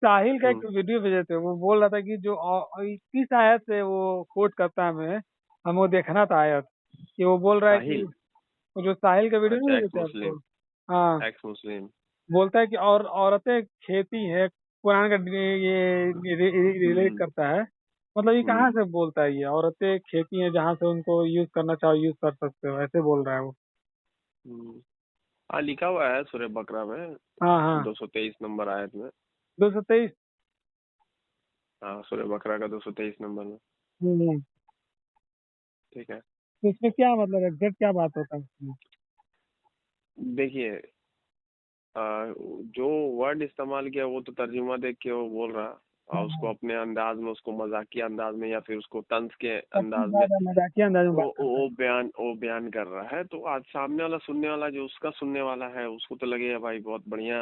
साहिल का एक हम्म। वीडियो भेजे थे, वो बोल रहा था कि जो किस आयत से वो कोट करता है, हमें वो देखना था आयत। कि वो बोल रहा है कि साहिल। वो जो साहिल का वीडियो अच्छा, नहीं भेजे एक्स थे आपको। मुस्लिम। हाँ। एक्स मुस्लिम। बोलता है कि और औरतें खेती है, कुरान का ये रिलेट हम्म। करता है। मतलब ये हम्म। कहाँ से बोलता है, ये औरतें खेती है जहाँ से उनको यूज करना चाहो यूज कर सकते हो, ऐसे बोल रहा है वो। हम्म। हाँ, लिखा हुआ है सूरह बकरा में, हाँ हाँ। 223 नंबर आयत में। 223। हाँ, सूरह बकरा का 223 नंबर में। हम्म। ठीक है। तो इसमें क्या मतलब एग्जैक्ट क्या बात होता है इसमें? देखिए, जो वर्ड इस्तेमाल किया वो तो तर्जुमा देख के वो बोल रहा, और उसको हाँ। अपने अंदाज में, उसको मजाकिया अंदाज में या फिर उसको तंज के सबसे अंदाज में ज्यादा मजाकिया अंदाज में बात करता वो बयान कर रहा है। तो आज सामने वाला सुनने वाला, जो उसका सुनने वाला है, उसको तो लगेगा भाई बहुत बढ़िया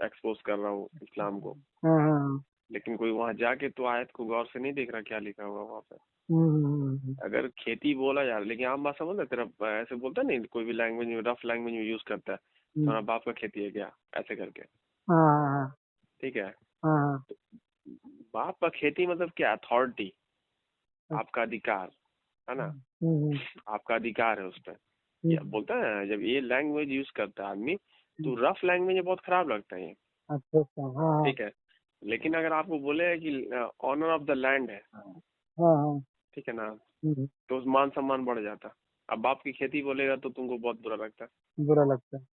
एक्सपोज कर रहा हूँ इस्लाम को। है। हाँ हाँ। लेकिन कोई वहां जाके तो आयत को गौर से नहीं देख रहा क्या लिखा हुआ वहां पे। हम्म। अगर खेती बोला जा रहा है, लेकिन आम भाषा बोलता है तेरा, ऐसे बोलता है नहीं, कोई भी लैंग्वेज में, रफ लैंग्वेज में यूज करता है, तुम्हारा बाप का खेती है क्या, ऐसे करके। हाँ हाँ ठीक है। हाँ हाँ। तो बाप का खेती मतलब क्या, अथॉरिटी, हाँ। आपका अधिकार है ना, हम्म। आपका अधिकार है उस पर। या हम्म। बोलता है ना, जब ये लैंग्वेज यूज करता है आदमी, हम्म। तो रफ लैंग्वेज में बहुत खराब लगता है ये। अच्छा अच्छा। हाँ ठीक है। लेकिन अगर आपको बोले कि ऑनर ऑफ द लैंड है, हाँ हाँ हाँ। ठीक है ना, हम्म। तो उस मान सम्मान बढ़ जाता। अब बाप की खेती बोलेगा तो तुमको बहुत बुरा लगता है। बुरा लगता है।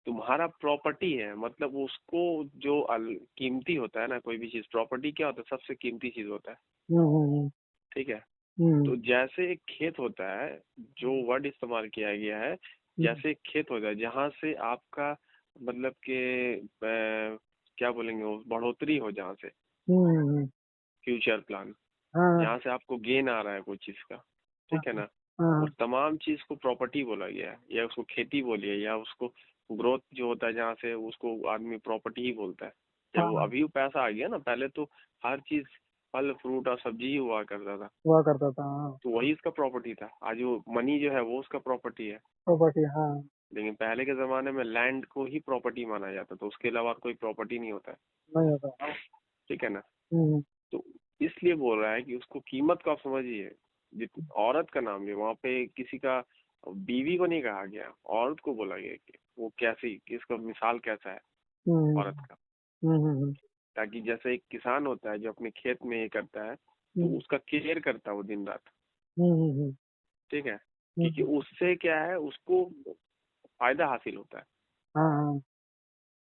तुम्हारा प्रॉपर्टी है, मतलब उसको जो कीमती होता है ना, कोई भी चीज, प्रॉपर्टी क्या होता है, सबसे कीमती चीज होता है। हम्म। ठीक है। हम्म। तो जैसे एक खेत होता है, जो वर्ड इस्तेमाल किया गया है, हम्म। जैसे एक खेत होता है जहाँ से आपका, मतलब के क्या बोलेंगे, वो बढ़ोतरी हो, जहाँ से हम्म। फ्यूचर प्लान, हाँ जहाँ से आपको गेन आ रहा है कोई चीज का। हाँ ठीक है ना। हाँ। वो तमाम चीज को प्रॉपर्टी बोला गया है, या उसको खेती बोलिए, या उसको ग्रोथ जो होता है जहाँ से, उसको आदमी प्रॉपर्टी ही बोलता है। जब वो हाँ। अभी वो पैसा आ गया ना, पहले तो हर चीज, फल फ्रूट और सब्जी ही हुआ करता था, हुआ करता था हाँ। तो वही इसका प्रॉपर्टी था। आज वो मनी जो है वो उसका प्रॉपर्टी है। प्रॉपर्टी हाँ। लेकिन पहले के जमाने में लैंड को ही प्रॉपर्टी माना जाता, तो उसके अलावा कोई प्रॉपर्टी नहीं होता है। नहीं होता हाँ। ठीक है ना। हम्म। तो इसलिए बोल रहा है कि उसको कीमत को आप समझिए। औरत का नाम लिया वहां पे, किसी का बीवी को नहीं कहा गया, औरत को बोला गया कि वो कैसी, किसका मिसाल कैसा है हम्म। औरत का। हम्म। ताकि जैसे एक किसान होता है जो अपने खेत में ये करता है, तो हम्म। उसका केयर करता है वो दिन रात। हम्म। ठीक है। क्योंकि हम्म। उससे क्या है, उसको फायदा हासिल होता है, हाँ हाँ।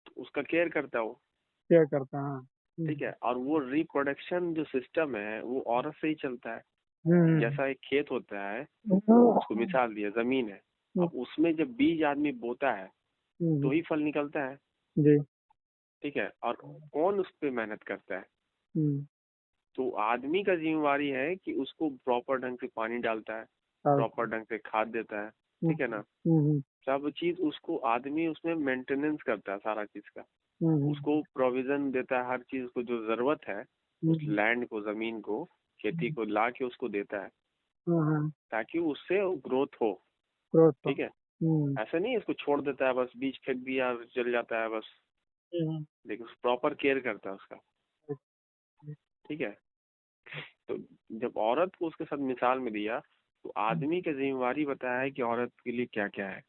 तो उसका केयर करता है वो। क्या करता हाँ। ठीक है। और वो रिप्रोडक्शन जो सिस्टम है वो औरत से ही चलता है। हम्म। जैसा एक खेत होता है, उसको हम्म। मिसाल दिया, जमीन है, अब उसमें जब बीज आदमी बोता है तो ही फल निकलता है। जी। ठीक है। और कौन उस पर मेहनत करता है, हम्म। तो आदमी का जिम्मेवारी है कि उसको प्रॉपर ढंग से पानी डालता है, हाँ। प्रॉपर ढंग से खाद देता है। ठीक है ना। हम्म। सब चीज उसको आदमी उसमें मेंटेनेंस करता है सारा चीज का, हम्म। उसको प्रोविजन देता है, हर चीज को जो जरूरत है, उस हम्म। लैंड को, जमीन को, खेती को ला के उसको देता है, हाँ। ताकि उससे ग्रोथ हो। ग्रोथ तो। ठीक है। हम्म। ऐसा नहीं है इसको छोड़ देता है बस, बीज फेंक दिया चल जाता है बस। हम्म। लेकिन प्रॉपर केयर करता है उसका। ठीक है। तो जब औरत को उसके साथ मिसाल में दिया, तो आदमी की जिम्मेवारी बताया है कि औरत के लिए क्या क्या है,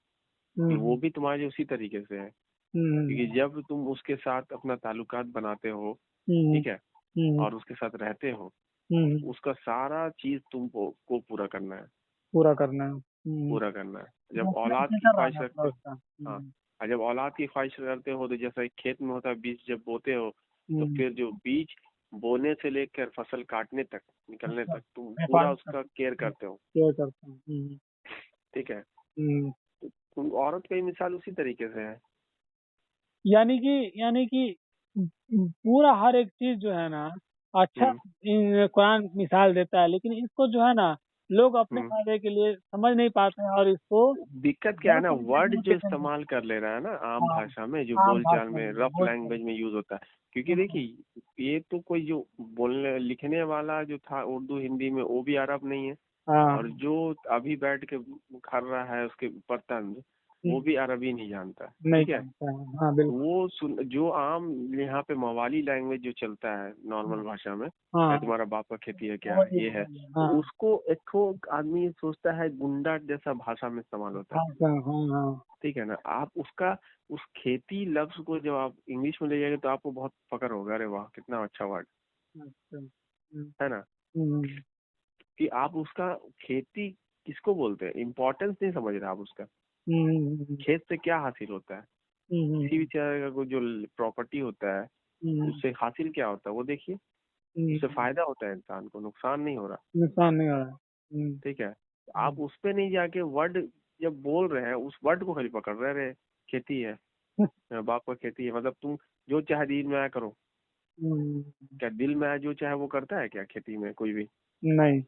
कि वो हम्म। भी तुम्हारे उसी तरीके से है। क्योंकि हम्म। जब तुम उसके साथ अपना ताल्लुकात बनाते हो, हम्म। ठीक है, हम्म। और उसके साथ रहते हो, हम्म। उसका सारा चीज तुमको को पूरा करना है, पूरा करना है। पूरा करना है। जब डॉक्यूमेंट औलाद की लेकर ख्वाहिश रहना पूरा रखते हो, उसका। हाँ, और जब औलाद की ख्वाहिश करते हो, तो जैसा एक खेत में होता है, बीज जब बोते हो, तो हम्म। फिर जो बीज बोने से लेकर फसल काटने तक, निकलने अच्छा। तक तुम पूरा हिफाजत उसका केयर करना। करते हो। केयर करता हूँ। ठीक है। हम्म। तो तुम औरत का ही मिसाल उसी तरीके से है। यानी कि पूरा हर एक चीज जो है ना, अच्छा हम्म। कुरान मिसाल देता है, लेकिन इसको जो है ना, लोग अपने हम्म। फायदे के लिए समझ नहीं पाते हैं और इसको दिक्कत क्या है गलत ना, तरीके वर्ड से जो लेके चल रहे इस्तेमाल कर ले रहा है ना आम हैं। भाषा में, जो हाँ आम बोलचाल भाषा में, में रफ बोल रहे लैंग्वेज हैं। में यूज होता है। क्योंकि देखिए, ये तो कोई जो बोलने लिखने वाला जो था उर्दू हिंदी में, वो भी अरब नहीं है। हाँ और जो अभी बैठ के कर रहा है उसके ऊपर तंज, वो भी अरबी नहीं जानता है, नहीं ठीक है। जानता है, हाँ बिल्कुल। वो जो आम यहाँ पे मवाली लैंग्वेज जो चलता है नॉर्मल भाषा में, हाँ तुम्हारा बाप का खेती है क्या वही ये है, वही, हाँ उसको एक ठो आदमी सोचता है गुंडा जैसा भाषा में इस्तेमाल होता है, हाँ हाँ हाँ। ठीक है ना। आप उसका उस खेती लफ्ज को जब आप इंग्लिश में ले जाएंगे तो आपको बहुत फकर होगा, अरे वाह कितना अच्छा वर्ड अच्छा, है ना। हम्म, कि आप उसका खेती किसको बोलते हैं, इम्पोर्टेंस नहीं समझ रहे आप उसका। हम्म, खेत से क्या हासिल होता है, किसी भी तरह का कोई जो प्रॉपर्टी होता है उससे हासिल क्या होता है वो देखिए। उससे फायदा होता है इंसान को, नुकसान नहीं हो रहा, नुकसान नहीं हो रहा। ठीक है। तो आप उस पे नहीं जाके वर्ड जब बोल रहे हैं उस वर्ड को खाली पकड़ रहे हैं, खेती है, मेरे बाप का खेती है, मतलब तुम जो चाहे दिल में आया करो। हम्म, क्या दिल में आया जो चाहे वो करता है क्या खेती में कोई भी? नहीं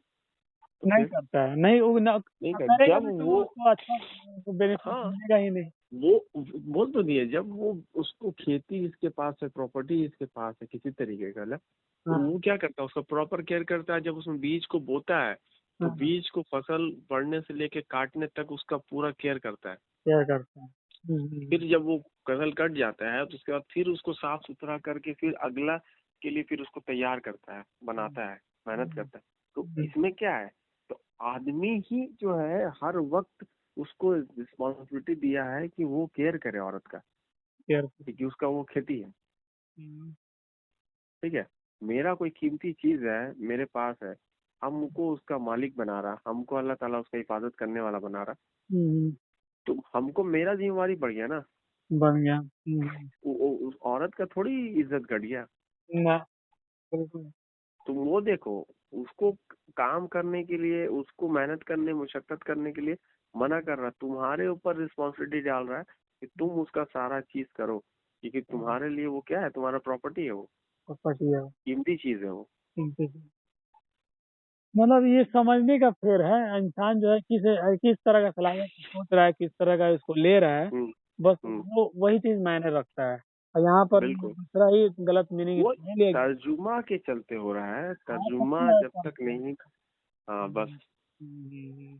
तो नहीं फिर करता है, नहीं वो नहीं कर, करेगा जब भी तो वो वो, उसको अच्छा बेनिफिट हाँ मिलेगा ही नहीं। वो बोल तो दिए, जब वो उसको खेती इसके पास है, प्रॉपर्टी इसके पास है किसी तरीके का, तो हाँ वो क्या करता है उसका प्रॉपर केयर करता है। जब उसमें बीज को बोता है तो हाँ, बीज को फसल बढ़ने से लेके काटने तक उसका पूरा केयर करता है। क्या करता है। फिर जब वो फसल कट जाता है तो उसके बाद फिर उसको साफ सुथरा करके फिर अगला के लिए फिर उसको तैयार करता है, बनाता है, मेहनत करता है। तो इसमें क्या है, तो आदमी ही जो है हर वक्त उसको रिस्पॉन्सिबिलिटी दिया है कि वो केयर करे औरत का, केयर। क्योंकि उसका वो खेती है, ठीक है। मेरा कोई कीमती चीज है मेरे पास है, हमको उसका मालिक बना रहा, हमको अल्लाह ताला उसका हिफाजत करने वाला बना रहा, तो हमको मेरा जिम्मेवारी बढ़ गया ना। बन गया। उस औरत का थोड़ी इज्जत घट गया। ना बिल्कुल। तुम वो देखो, उसको काम करने के लिए, उसको मेहनत करने, मुशक्कत करने के लिए मना कर रहा, तुम्हारे ऊपर रिस्पॉन्सिबिलिटी डाल रहा है कि तुम उसका सारा चीज करो, क्योंकि तुम्हारे लिए वो क्या है, तुम्हारा प्रॉपर्टी है, वो पटिया कीमती चीज है वो। मतलब ये समझने का फेर है, इंसान जो है किस तरह का सलाहियत सोच रहा है, किस तरह का इसको ले रहा है, हम्म बस हम्म वो वही चीज मायने रखता है। और यहाँ पर बिल्कुल, दूसरा ही गलत मीनिंग वो ले लिया गया। तर्जुमा के चलते हो रहा है, हाँ, तर्जुमा सही है, जब तक समझते हैं। नहीं, हाँ बस, हम्म,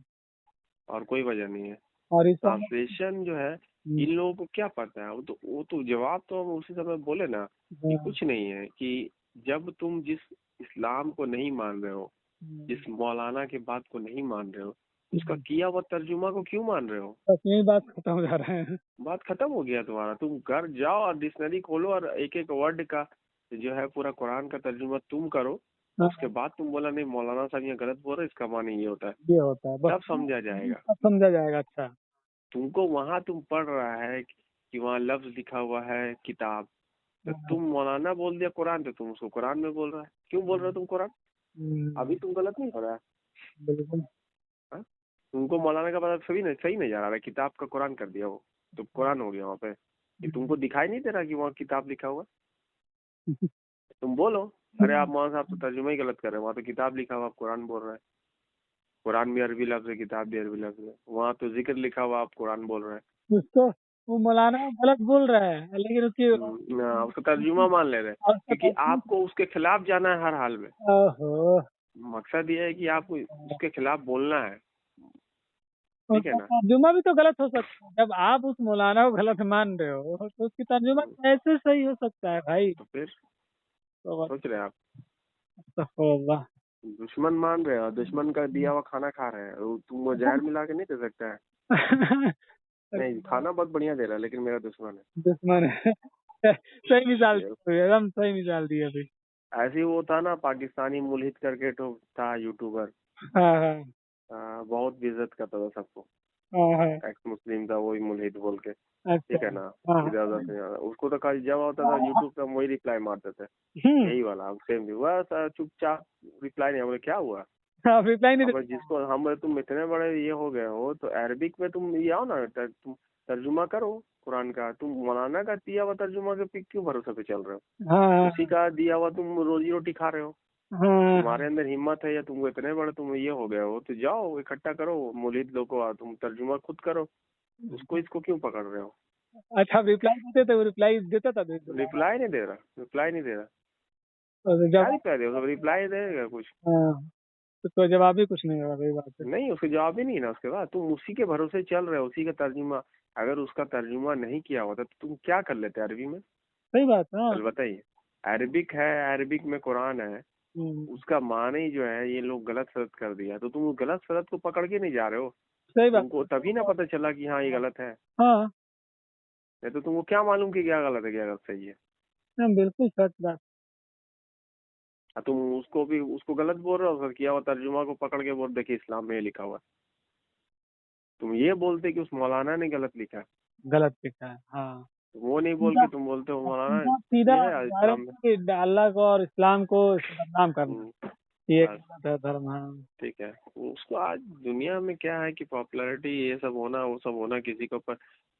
और कोई वजह नहीं है। और इसको हम ट्रांसलेशन जो है, इन लोगों को क्या पता है, वो तो जवाब तो हम उसी समय बोले ना कि कुछ नहीं है, कि जब तुम जिस इस्लाम को नहीं मान रहे हो, जिस मौलाना के बात को नहीं मान रहे हो, उसका किया हुआ तर्जुमा को क्यों मान रहे हो? बस यही बात खत्म हो जा रहा है। बात खत्म हो गया तुम्हारा। तुम घर जाओ और डिक्शनरी खोलो और एक एक वर्ड का जो है पूरा कुरान का तर्जुमा तुम करो, हाँ, उसके बाद तुम बोला नहीं मौलाना साहब ये गलत बोल रहे, इसका माने ये होता है, ये होता है बस, तब समझा जाएगा। सब समझा जाएगा। अच्छा, तुमको वहां तुम पढ़ रहा है कि वहाँ लफ्ज लिखा हुआ है किताब, तो तुम मौलाना बोल दिया कुरान, तो तुम उसको कुरान में बोल रहा है, क्यों बोल रहे हो तुम कुरान? अभी तुम गलत नहीं हो रहा है, बिल्कुल। हाँ? तुमको मौलाना का पता सही नहीं जा रहा है, किताब का कुरान कर दिया वो, तो कुरान हो गया वहाँ पे। कि तुमको दिखाई नहीं दे रहा कि वहाँ किताब लिखा हुआ है? तुम बोलो अरे आप मौलाना साहब तो तर्जुमा ही गलत कर रहे हैं, वहाँ तो किताब लिखा हुआ, आप कुरान बोल रहे हैं, कुरान भी अरबी लफ्ज है, किताब भी अरबी लफ्ज है, वहाँ तो जिक्र लिखा हुआ, आप कुरान बोल रहे हैं। उसको वो मौलाना गलत बोल रहा है, लेकिन उसकी उसका तर्जुमा मान ले रहे हैं, उसका क्योंकि आपको उसके खिलाफ जाना है हर हाल में। ओहो, मकसद ये है कि आपको उसके खिलाफ बोलना है, ठीक है उसका ना। तर्जुमा भी तो गलत हो सकता है। जब आप उस मौलाना को गलत मान रहे हो तो उसकी तर्जुमा कैसे सही हो सकता है भाई? तो फिर तो सोच रहे हैं आप, वाह। दुश्मन मान रहे हो, दुश्मन का दिया हुआ खाना खा रहे हैं, तुम वो जहर मिला के नहीं दे सकता है। नहीं, खाना बहुत बढ़िया दे रहा है लेकिन मेरा दुश्मन दुश्मन है। सही मिसाल है। दी, एकदम सही मिसाल दी अभी। ऐसे ही वो था ना, पाकिस्तानी मुल्हिद करके तो था यूट्यूबर, हाँ हाँ बहुत बेइज्जत करता था सबको, हाँ हाँ, एक्स मुस्लिम था वही मुल्हिद बोल के, अच्छा, ठीक है ना। हाँ इधर उधर से उसको तो कल जब होता था हाँ, यूट्यूब पे हम वही रिप्लाई मारते थे, हम्म, यही वाला सेम भी हुआ, चुपचाप रिप्लाई नहीं, बोले क्या हुआ। आप रिप्लाई नहीं अब देते। जिसको हम बोले तुम इतने बड़े ये हो गए हो तो अरबिक में तुम ये आओ ना, तुम तर्जुमा करो कुरान का, तुम मौलाना का दिया हुआ तर्जुमा के पे क्यों भरोसे पे चल रहे हो, हाँ उसी का दिया हुआ तुम रोजी रोटी खा रहे हो। हाँ तुम्हारे अंदर हिम्मत है या तुमको इतने बड़े तुम ये हो गए हो, तो जाओ इकट्ठा करो मुलीद लोग को और तुम तर्जुमा खुद करो, उसको इसको क्यों पकड़ रहे हो? अच्छा, आप रिप्लाई देते थे, वो रिप्लाई देता था दोबारा? रिप्लाई नहीं दे रहा, रिप्लाई नहीं दे रहा, और क्या जब रिप्लाई दे, सब रिप्लाई देगा कुछ हाँ, तो जवाब ही कुछ नहीं होगा, वही बात है। नहीं, उसके जवाब ही नहीं है ना। उसके बाद तुम उसी के भरोसे चल रहे हो, उसी का तर्जुमा, अगर उसका तर्जुमा नहीं किया होता तो तुम क्या कर लेते अरबी में? सही बात है। हाँ। चल बताइए। अरबिक है, अरबिक में कुरान है, उसका माने ही जो है ये लोग गलत सलत कर दिया, तो तुम गलत सलत को पकड़ के नहीं जा रहे हो। सही बात। तुमको तभी ना पता चला कि हाँ ये गलत है, हाँ। नहीं तो तुमको क्या मालूम कि क्या गलत है क्या गलत सही है। हाँ, बिल्कुल सच बात। तुम उसको भी उसको गलत बोल रहे हो, फिर किया हुआ तर्जुमा को पकड़ के बोल देखिए इस्लाम में ये लिखा हुआ है। तुम ये बोलते कि उस मौलाना ने गलत लिखा है, गलत लिखा है। हाँ। तुम वो नहीं बोल सीधा के तुम बोलते हो मौलाना सीधा सीधा ये है इस्लाम में। डायरेक्टली अल्लाह को और इस्लाम को बदनाम करना, ये बस गलत है धर्म। हाँ। ठीक है। उसको आज दुनिया में क्या है कि पॉपुलैरिटी ये सब होना वो सब होना, किसी के ऊपर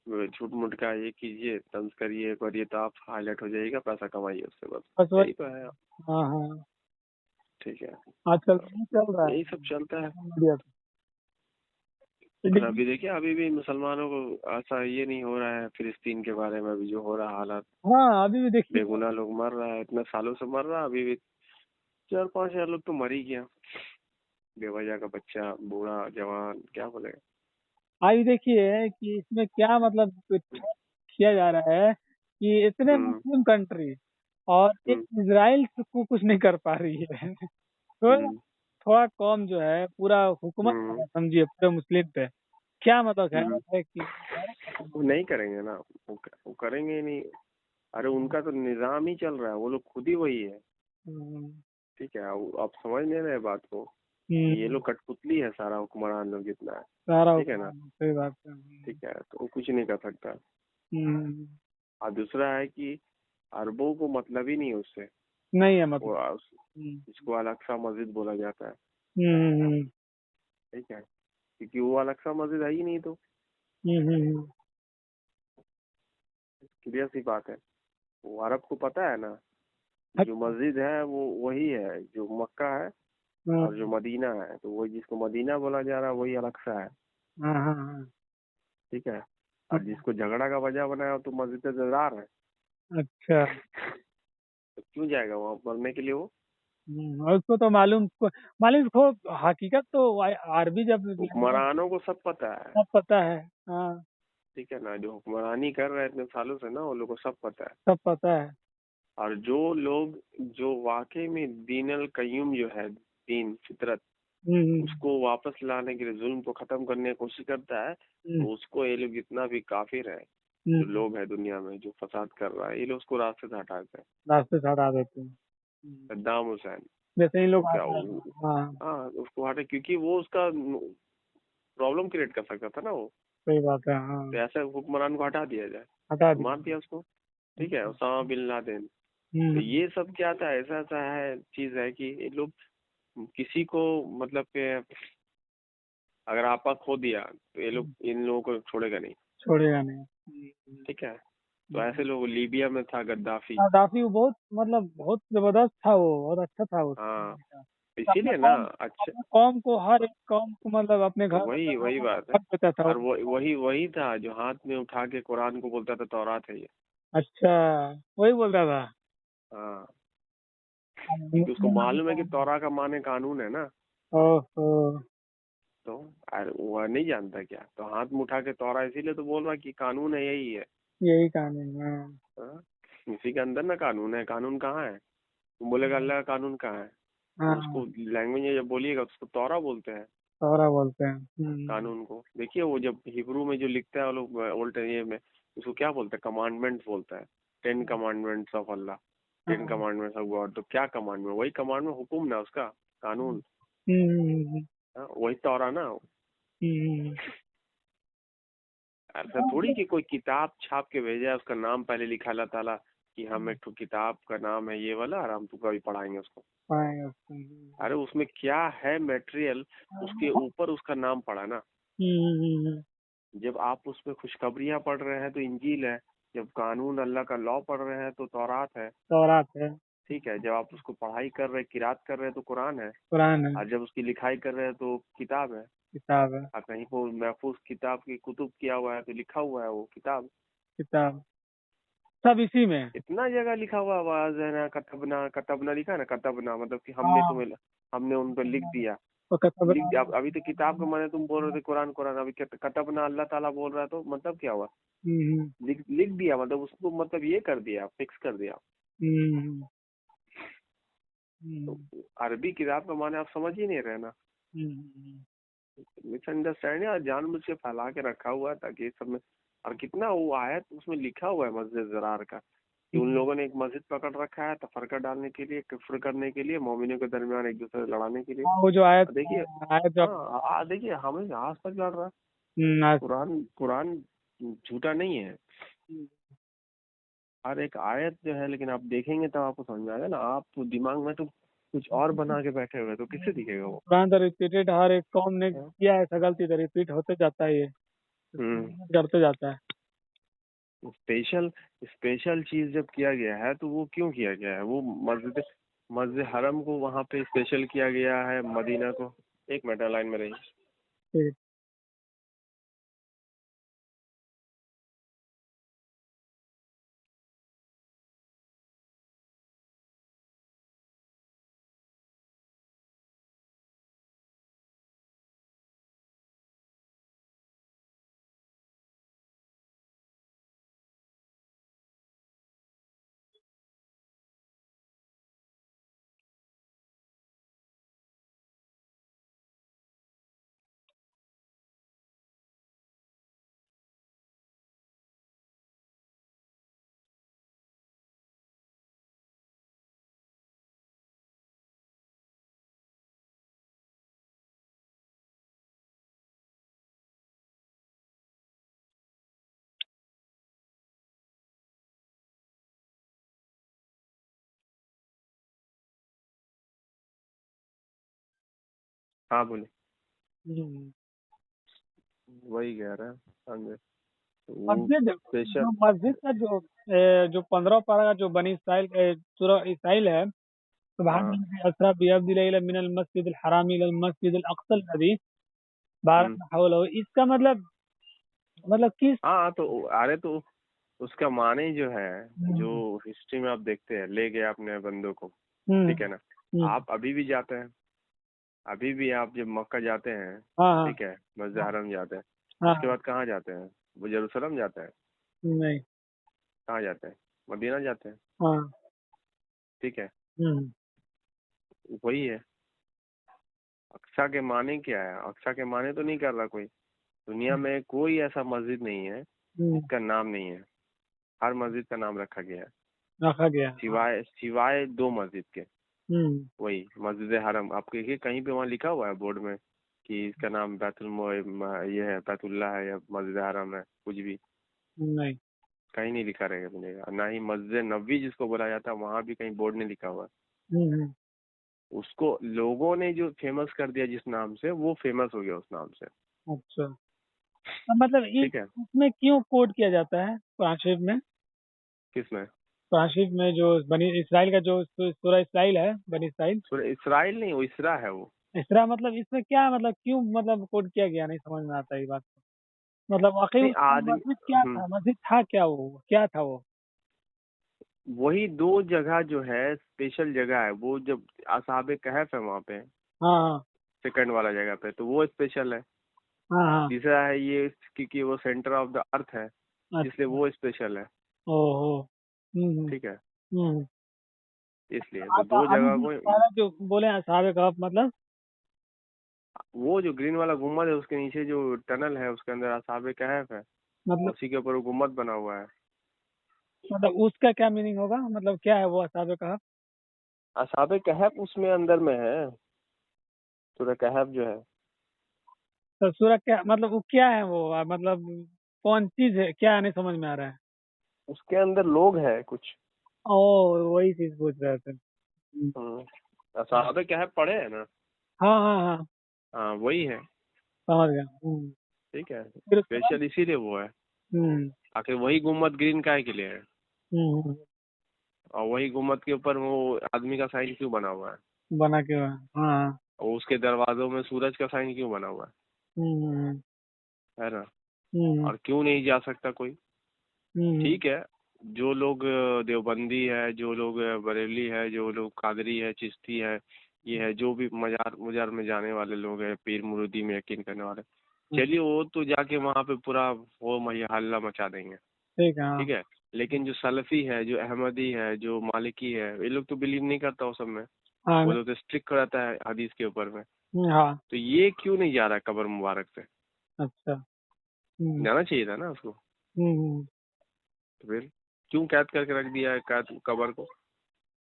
झूठ मूठ का ये कीजिए, तंज करिए करिए तो आप हाईलाइट हो जाइएगा, पैसा कमाइए उससे, बस बस वही। यही तो है। हाँ हाँ। ठीक है। आजकल नहीं चल रहा है यही सब चलता है। मीडिया और पे। अभी देखिए अभी भी मुसलमानों को ऐसा ये नहीं हो रहा है, फिलिस्तीन के बारे में अभी जो हो रहा है हालात, हाँ, अभी भी देखिए। बेगुनाह लोग मर रहा है, इतने सालों से मर रहा है, अभी भी 4-5 हजार लोग तो मर ही गया, बेवजह का बच्चा बूढ़ा जवान क्या बोलेगा। अभी देखिए कि इसमें क्या मतलब किया जा रहा है कि इतने हम्म। मुस्लिम कंट्री और एक हम्म। इजराइल को कुछ नहीं कर पा रही है। थोड़ा हम्म। थोड़ा कौम जो है पूरा हुकूमत कर रहा हम्म। है, समझिए पूरे मुस्लिम पे। क्या मतलब हम्म। खैरत है कि वो नहीं करेंगे ना, वो करेंगे ही नहीं। अरे उनका तो निजाम ही चल रहा है, वो लोग खुद ही वही है। हम्म, ठीक है, आप समझ नहीं रहे बात को, ये लोग कठपुतली है, सारा हुक्मरान लोग जितना है। सारा ठीक है ना। हुकूमत, सही बात है। ठीक है, तो वो कुछ नहीं कर सकता। हम्म, और दूसरा है कि अरबों को मतलब ही नहीं है उससे। नहीं है वो मतलब। हम्म, इसको अल-अक्सा मस्जिद बोला जाता है। हम्म, ठीक है, क्योंकि वो अल-अक्सा मस्जिद है ही नहीं, तो हम्म, हम्म, क्लियर सी बात है। वो अरब को पता है ना, जो अच्छा। मस्जिद है वो वही है जो मक्का है, और जो हम्म, मदीना है तो वही, जिसको मदीना बोला जा रहा है वही अल-अक्सा है। हाँ हाँ हाँ। ठीक है। और हाँ, जिसको झगड़ा का वजह बनाया तो मस्जिद दीदार है, अच्छा। तो क्यों जाएगा वहाँ पढ़ने के लिए वो। और उसको तो मालूम को हकीकत तो अरबी जब language हुक्मरानों को सब पता है। सब पता है। हाँ, ठीक है ना, जो हुक्मरानी कर रहे हैं इतने सालों से ना, वो लोग को सब पता है। सब पता है। और जो लोग जो वाकई में दीन अल कय्यूम जो है, दीन फितरत, हम्म, उसको वापस लाने के लिए, जुल्म को खत्म करने की कोशिश करता है, हम्म, तो उसको ये लोग जितना भी काफिर है, जो हम्म, लोग है दुनिया में जो फसाद कर रहा है, ये लोग उसको रास्ते से हटाते हैं। रास्ते से हटा देते हैं। सद्दाम हुसैन, जैसे इन तो लोग क्या हटा है। हाँ, हाँ उसको हटे, क्योंकि वो उसका प्रॉब्लम क्रिएट कर सकता था ना वो। सही बात है। हाँ, तो ऐसे हुक्मरान को हटा दिया जाए, हटा तो दिया। मार दिया उसको। ठीक है, उसामा बिन लादेन। तो हम्म, ये सब क्या था, ऐसा ऐसा है चीज है कि ये लोग किसी को मतलब कि अगर आपा खो दिया तो ये लोग इन लोगों को छोड़ेगा नहीं। छोड़ेगा नहीं। ठीक है, तो ऐसे लोग, लीबिया में था गद्दाफी। काफी वो बहुत मतलब बहुत जबरदस्त था वो, बहुत अच्छा था वो। हाँ, अपने इसीलिए ना कौम अच्छा। अपने कौम को हर एक कौम को मतलब अपने घर वही वही बात है। घर देता था और वो। वही वही था जो हाथ में उठा के कुरान को बोलता था तौरात है ये। अच्छा, वही बोल रहा था। हाँ, क्योंकि उसको मालूम है कि तौरा का माने कानून है ना। ओहो। तो वह नहीं जानता क्या, तो हाथ में उठा के तौरा इसीलिए तो बोल रहा कि कानून है यही है। यही कहानी है। हाँ? इसी के अंदर ना कानून है, कानून कहाँ है, तुम बोलेगा अल्लाह का कानून कहाँ है, तो हाँ, उसको लैंग्वेज में जब बोलिएगा तो उसको तौरा बोलते हैं सौरा बोलते हैं। कानून को। देखिए वो जब हिब्रू में जो लिखता है वो लोग ओल्ड ये में, उसको क्या बोलते हैं, कमांडमेंट्स बोलता है। 10 कमांडमेंट्स ऑफ अल्लाह, 10 हाँ, कमांडमेंट्स ऑफ गॉड। तो क्या कमांडमेंट, वही कमांडमेंट, हुक्म ना उसका, कानून। हम्म, हाँ, वही तौरा ना। हम्म, ऐसा थोड़ी कि कोई किताब छाप के भेजा है, उसका नाम पहले लिखा अल्लाह ताला कि हम एक ठो किताब का नाम है ये वाला और हम तुमको अभी पढ़ाएंगे उसको। पाएंगे उसको। अरे उसमें क्या है मटेरियल, उसके ऊपर उसका नाम पड़ा ना। जब आप उसमें खुशखबरियां पढ़ रहे हैं तो इंजील है, जब कानून अल्लाह का लॉ पढ़ रहे हैं तो तौरात है। तौरात है। ठीक है, जब आप उसको पढ़ाई कर रहे हैं, किरात कर रहे हैं तो कुरान है। कुरान है। और जब उसकी लिखाई कर रहे हैं तो किताब है। किताब है। और कहीं पर महफूज किताब की कुतुब किया हुआ है तो लिखा हुआ है वो किताब। किताब सब इसी में है। इतना जगह लिखा हुआ आवाज है ना, कतबना, कतबना लिखा है ना, कतबना मतलब कि हमने हाँ, तुम्हें, हमने उन पर लिख दिया। वो कतब लिख दिया। अभी तो किताब का माने तुम बोल रहे थे कुरान कुरान, अभी कतब ना अल्लाह ताला बोल रहा है, तो मतलब क्या हुआ? लिख दिया, मतलब उसको मतलब ये कर दिया, फिक्स कर दिया। तो अरबी किताब का माने आप समझ ही नहीं रहे ना। मिसअंडरस्टैंडिंग और जानबूझ के फैला के रखा हुआ है ताकि सब में। और कितना वो आयत उसमें लिखा हुआ है मस्जिद ज़रार का, कि उन लोगों ने एक मस्जिद पकड़ रखा है तफरका डालने के लिए, कुफ्र करने के लिए, मोमिनों के दरमियान एक दूसरे से लड़ाने के लिए। वो जो आयत देखिए, आयत जो हाँ देखिए, हमें आज तक लड़ रहा है। कुरान कुरान झूठा नहीं है, हर एक आयत जो है, लेकिन आप देखेंगे तब आपको समझ में आएगा ना। आप तो दिमाग में तो कुछ और बना के बैठे हुए, तो किससे दिखेगा वो? कुरान तो रिपीटेड, हर एक कौम ने किया ऐसा गलती तो रिपीट होते जाता है, ये करते जाता है। स्पेशल स्पेशल चीज जब किया गया है तो वो क्यों किया गया है? वो मस्जिद हरम को वहाँ पे स्पेशल किया गया है, मदीना को। एक मिनट लाइन में रही। ठीक। हाँ बोले। वही कह रहा है। हाँ जी। तो वो मस्जिद स्पेशल। जो मस्जिद का जो 15 पारा का जो बनी इसराइल सूरह इसराइल है, हाँ। सुब्हान असरा बिअब्दी लैला मिनल मस्जिदिल हराम इलल मस्जिदिल अक्सल लज़ी बारकना हौलहू, इसका मतलब किस? हाँ तो अरे तो उसका माने जो है, जो हिस्ट्री में आप देखते हैं, ले गए अपने बंदों को, ठीक है ना। आप अभी भी जाते हैं, अभी भी आप जब मक्का जाते हैं, हाँ ठीक है, मस्जिद हरम जाते हैं, हाँ। उसके बाद कहाँ जाते हैं? वो यरूशलेम जाते हैं। नहीं। कहाँ जाते हैं? मदीना जाते हैं, हाँ। ठीक है। वही है। अक्सा के माने क्या है? अक्सा के माने तो नहीं कर रहा कोई। दुनिया में कोई ऐसा मस्जिद नहीं है जिसका नाम नहीं है। हर मस्जिद का नाम रखा गया है, रखा गया। सिवाय 2 मस्जिद के। वही मस्जिद हरम, आप देखिए कहीं पे वहाँ लिखा हुआ है बोर्ड में कि इसका नाम ये है, बैतुल्लाह है या मस्जिद हरम है? कुछ भी नहीं। कहीं नहीं लिखा रहेगा, मिलेगा ना ही। मस्जिद नबवी जिसको बोला जाता है, वहाँ भी कहीं बोर्ड नहीं लिखा हुआ है। उसको लोगों ने जो फेमस कर दिया जिस नाम से, वो फेमस हो गया उस नाम से। अच्छा, तो मतलब ठीक है। इसमें क्यों कोड किया जाता है कुरान शरीफ में? किसमें? कुरान शरीफ में जो बनी इसराइल का जो सूरह इसराइल है, बनी इसराइल। इसराइल नहीं, वो इसरा है वो। इसरा मतलब इसमें क्या, मतलब क्यों मतलब कोड किया गया, नहीं समझ में आता ये बात। मतलब आखिर नहीं उसका आदमी। मस्जिद क्या था, मस्जिद था क्या, वो क्या था वो? वही 2 जगह जो है स्पेशल जगह है, वो जब असहाबे कहफ है वहाँ पे, हाँ हाँ सेकंड वाला जगह पे, तो वो स्पेशल है। हाँ हाँ। तीसरा है ये क्योंकि वो सेंटर ऑफ द अर्थ है, इसलिए अच्छा। वो स्पेशल है। ओहो। ठीक है, हम्म। इसलिए तो अच्छा, 2 अभी जगह जो को। पहले जो बोले हैं साहब का मतलब? वो जो ग्रीन वाला गुम्बद है, उसके नीचे जो टनल है, उसके अंदर असहाबे कहफ है, मतलब उसी के ऊपर वो गुम्बद बना हुआ है। मतलब उसका क्या मीनिंग होगा, मतलब क्या है वो साहब का? असहाबे कहफ उसमें अंदर में है, सूरह कहफ जो है। तो सूरज क्या मतलब, वो क्या है वो, मतलब कौन चीज है, क्या है, नहीं समझ में आ रहा है। उसके अंदर लोग हैं कुछ। ओ, वही चीज पूछ रहे थे। असहाबे कहफ पढ़े हैं ना? हाँ हाँ हाँ, हाँ वही है। समझ गया। ठीक है, फिर उसके बाद? स्पेशल इसीलिए वो है। हम्म आखिर वही गुम्बद ग्रीन काहे के लिए है? हम्म। और वही गुम्बद के ऊपर वो आदमी का साइन क्यों बना हुआ है? बना के हाँ हाँ। और उसके दरवाजों में सूरज का साइन क्यों बना हुआ हम्म है ना? हम्म और क्यों नहीं जा सकता कोई? हम्म ठीक है, जो लोग देवबंदी है, जो लोग बरेली है, जो लोग कादरी है, चिश्ती है, ये है जो भी मजार मुजार में जाने वाले लोग हैं, पीर मुरीदी में यकीन करने वाले, चलिए वो तो जाके वहाँ पे पूरा वो हल्ला मचा देंगे, ठीक है। हाँ। ठीक है। लेकिन जो सलफी है, जो अहमदी है, जो मालिकी है, ये लोग तो बिलीव नहीं करता वो सब में। हाँ। वो लोग तो स्ट्रिक्ट रहता है हदीस के ऊपर में। हाँ। तो ये क्यों नहीं जा रहा कब्र मुबारक से? अच्छा। जाना चाहिए था ना उसको। हम्म। तो फिर क्यों कैद करके रख दिया है कैद कब्र को,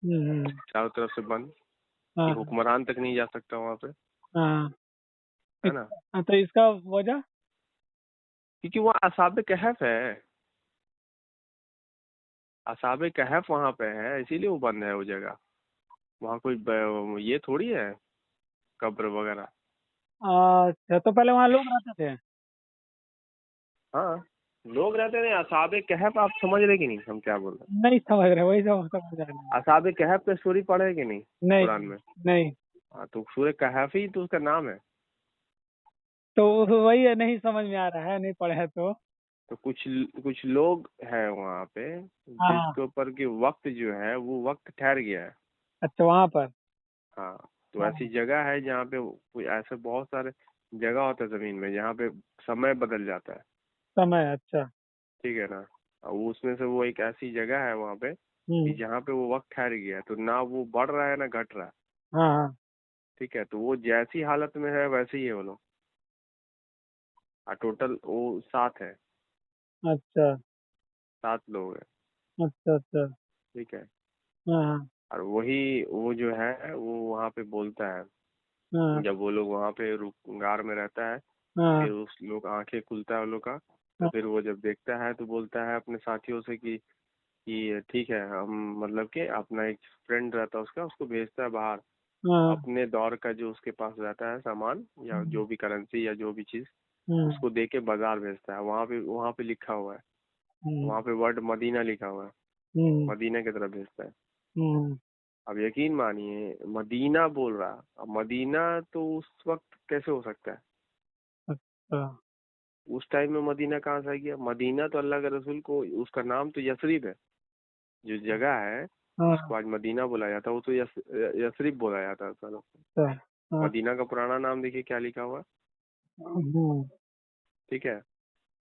हम्म। चारों तरफ से बंद, कि हाँ। हुक्मरान तक नहीं जा सकता वहां पे, हाँ। है ना? तो इसका वजह? क्योंकि वो असाब कहफ है, असाब कहफ वहां पे है, इसीलिए वो बंद है वो जगह। वहाँ कोई ये थोड़ी है कब्र वगैरह। अच्छा, तो पहले वहाँ लोग रहते थे? हाँ, लोग रहते थे असाब कहफ। आप समझ रहे कि नहीं हम क्या बोल रहे नहीं समझ रहे, वही समझ रहे नहीं। हैं? असाब कहफ पे स्टोरी पढ़े कि नहीं नहीं। कुरान में? नहीं। हाँ, तो सूर्य कहफ ही तो उसका नाम है। तो वही है, नहीं समझ में आ रहा है, नहीं पढ़े हैं तो। तो कुछ कुछ लोग हैं वहाँ पे हाँ। जिसके ऊपर की वक्त जो है वो वक्त ठहर गया है। अच्छा, वहाँ पर। हाँ, तो हाँ। ऐसी जगह है जहाँ पे कोई ऐसे बहुत सारे जगह होता है जमीन में जहाँ पे समय बदल जाता है, समय, अच्छा। ठीक है ना? और वो उसमें से वो एक ऐसी जगह है वहाँ पे कि हम्म। जहाँ पे वो वक्त ठहर गया है, तो ना वो बढ़ रहा है ना घट रहा है, हाँ। हाँ। ठीक है। तो वो जैसी हालत में है वैसे ही है वो लोग। और टोटल वो 7 है, अच्छा। 7 लोग हैं, अच्छा। अच्छा। ठीक है। हाँ। हाँ। और वही वो जो है वो वहाँ पे बोलता है, हाँ। जब वो लोग वहाँ पे गार में रहता है, हाँ। फिर उस लोग आंखें खुलता है उन लोग का, तो हाँ। फिर वो जब देखता है तो बोलता है अपने साथियों से कि ठीक है, हम मतलब कि अपना एक फ्रेंड रहता है उसका, उसको भेजता है बाहर, हाँ। अपने दौर का जो उसके पास रहता है सामान या हम्म। जो भी करेंसी या जो भी चीज़, हम्म। उसको दे के बाजार भेजता है। वहाँ पे लिखा हुआ है, हम्म। वहाँ पे वर्ड मदीना लिखा हुआ है, हम्म। मदीना की तरफ भेजता है। हम्म। अब यकीन मानिए मदीना बोल रहा, अब मदीना तो उस वक्त कैसे हो सकता है? अच्छा। उस टाइम में मदीना कहाँ से आ गया? मदीना तो अल्लाह के रसूल को, उसका नाम तो यसरिब है, जो जगह है हाँ। जिसको आज मदीना बोला जाता है वो तो यसरिब बोला जाता है चलो। अच्छा। हाँ। मदीना का पुराना नाम देखिए क्या लिखा हुआ है, हम्म। ठीक है।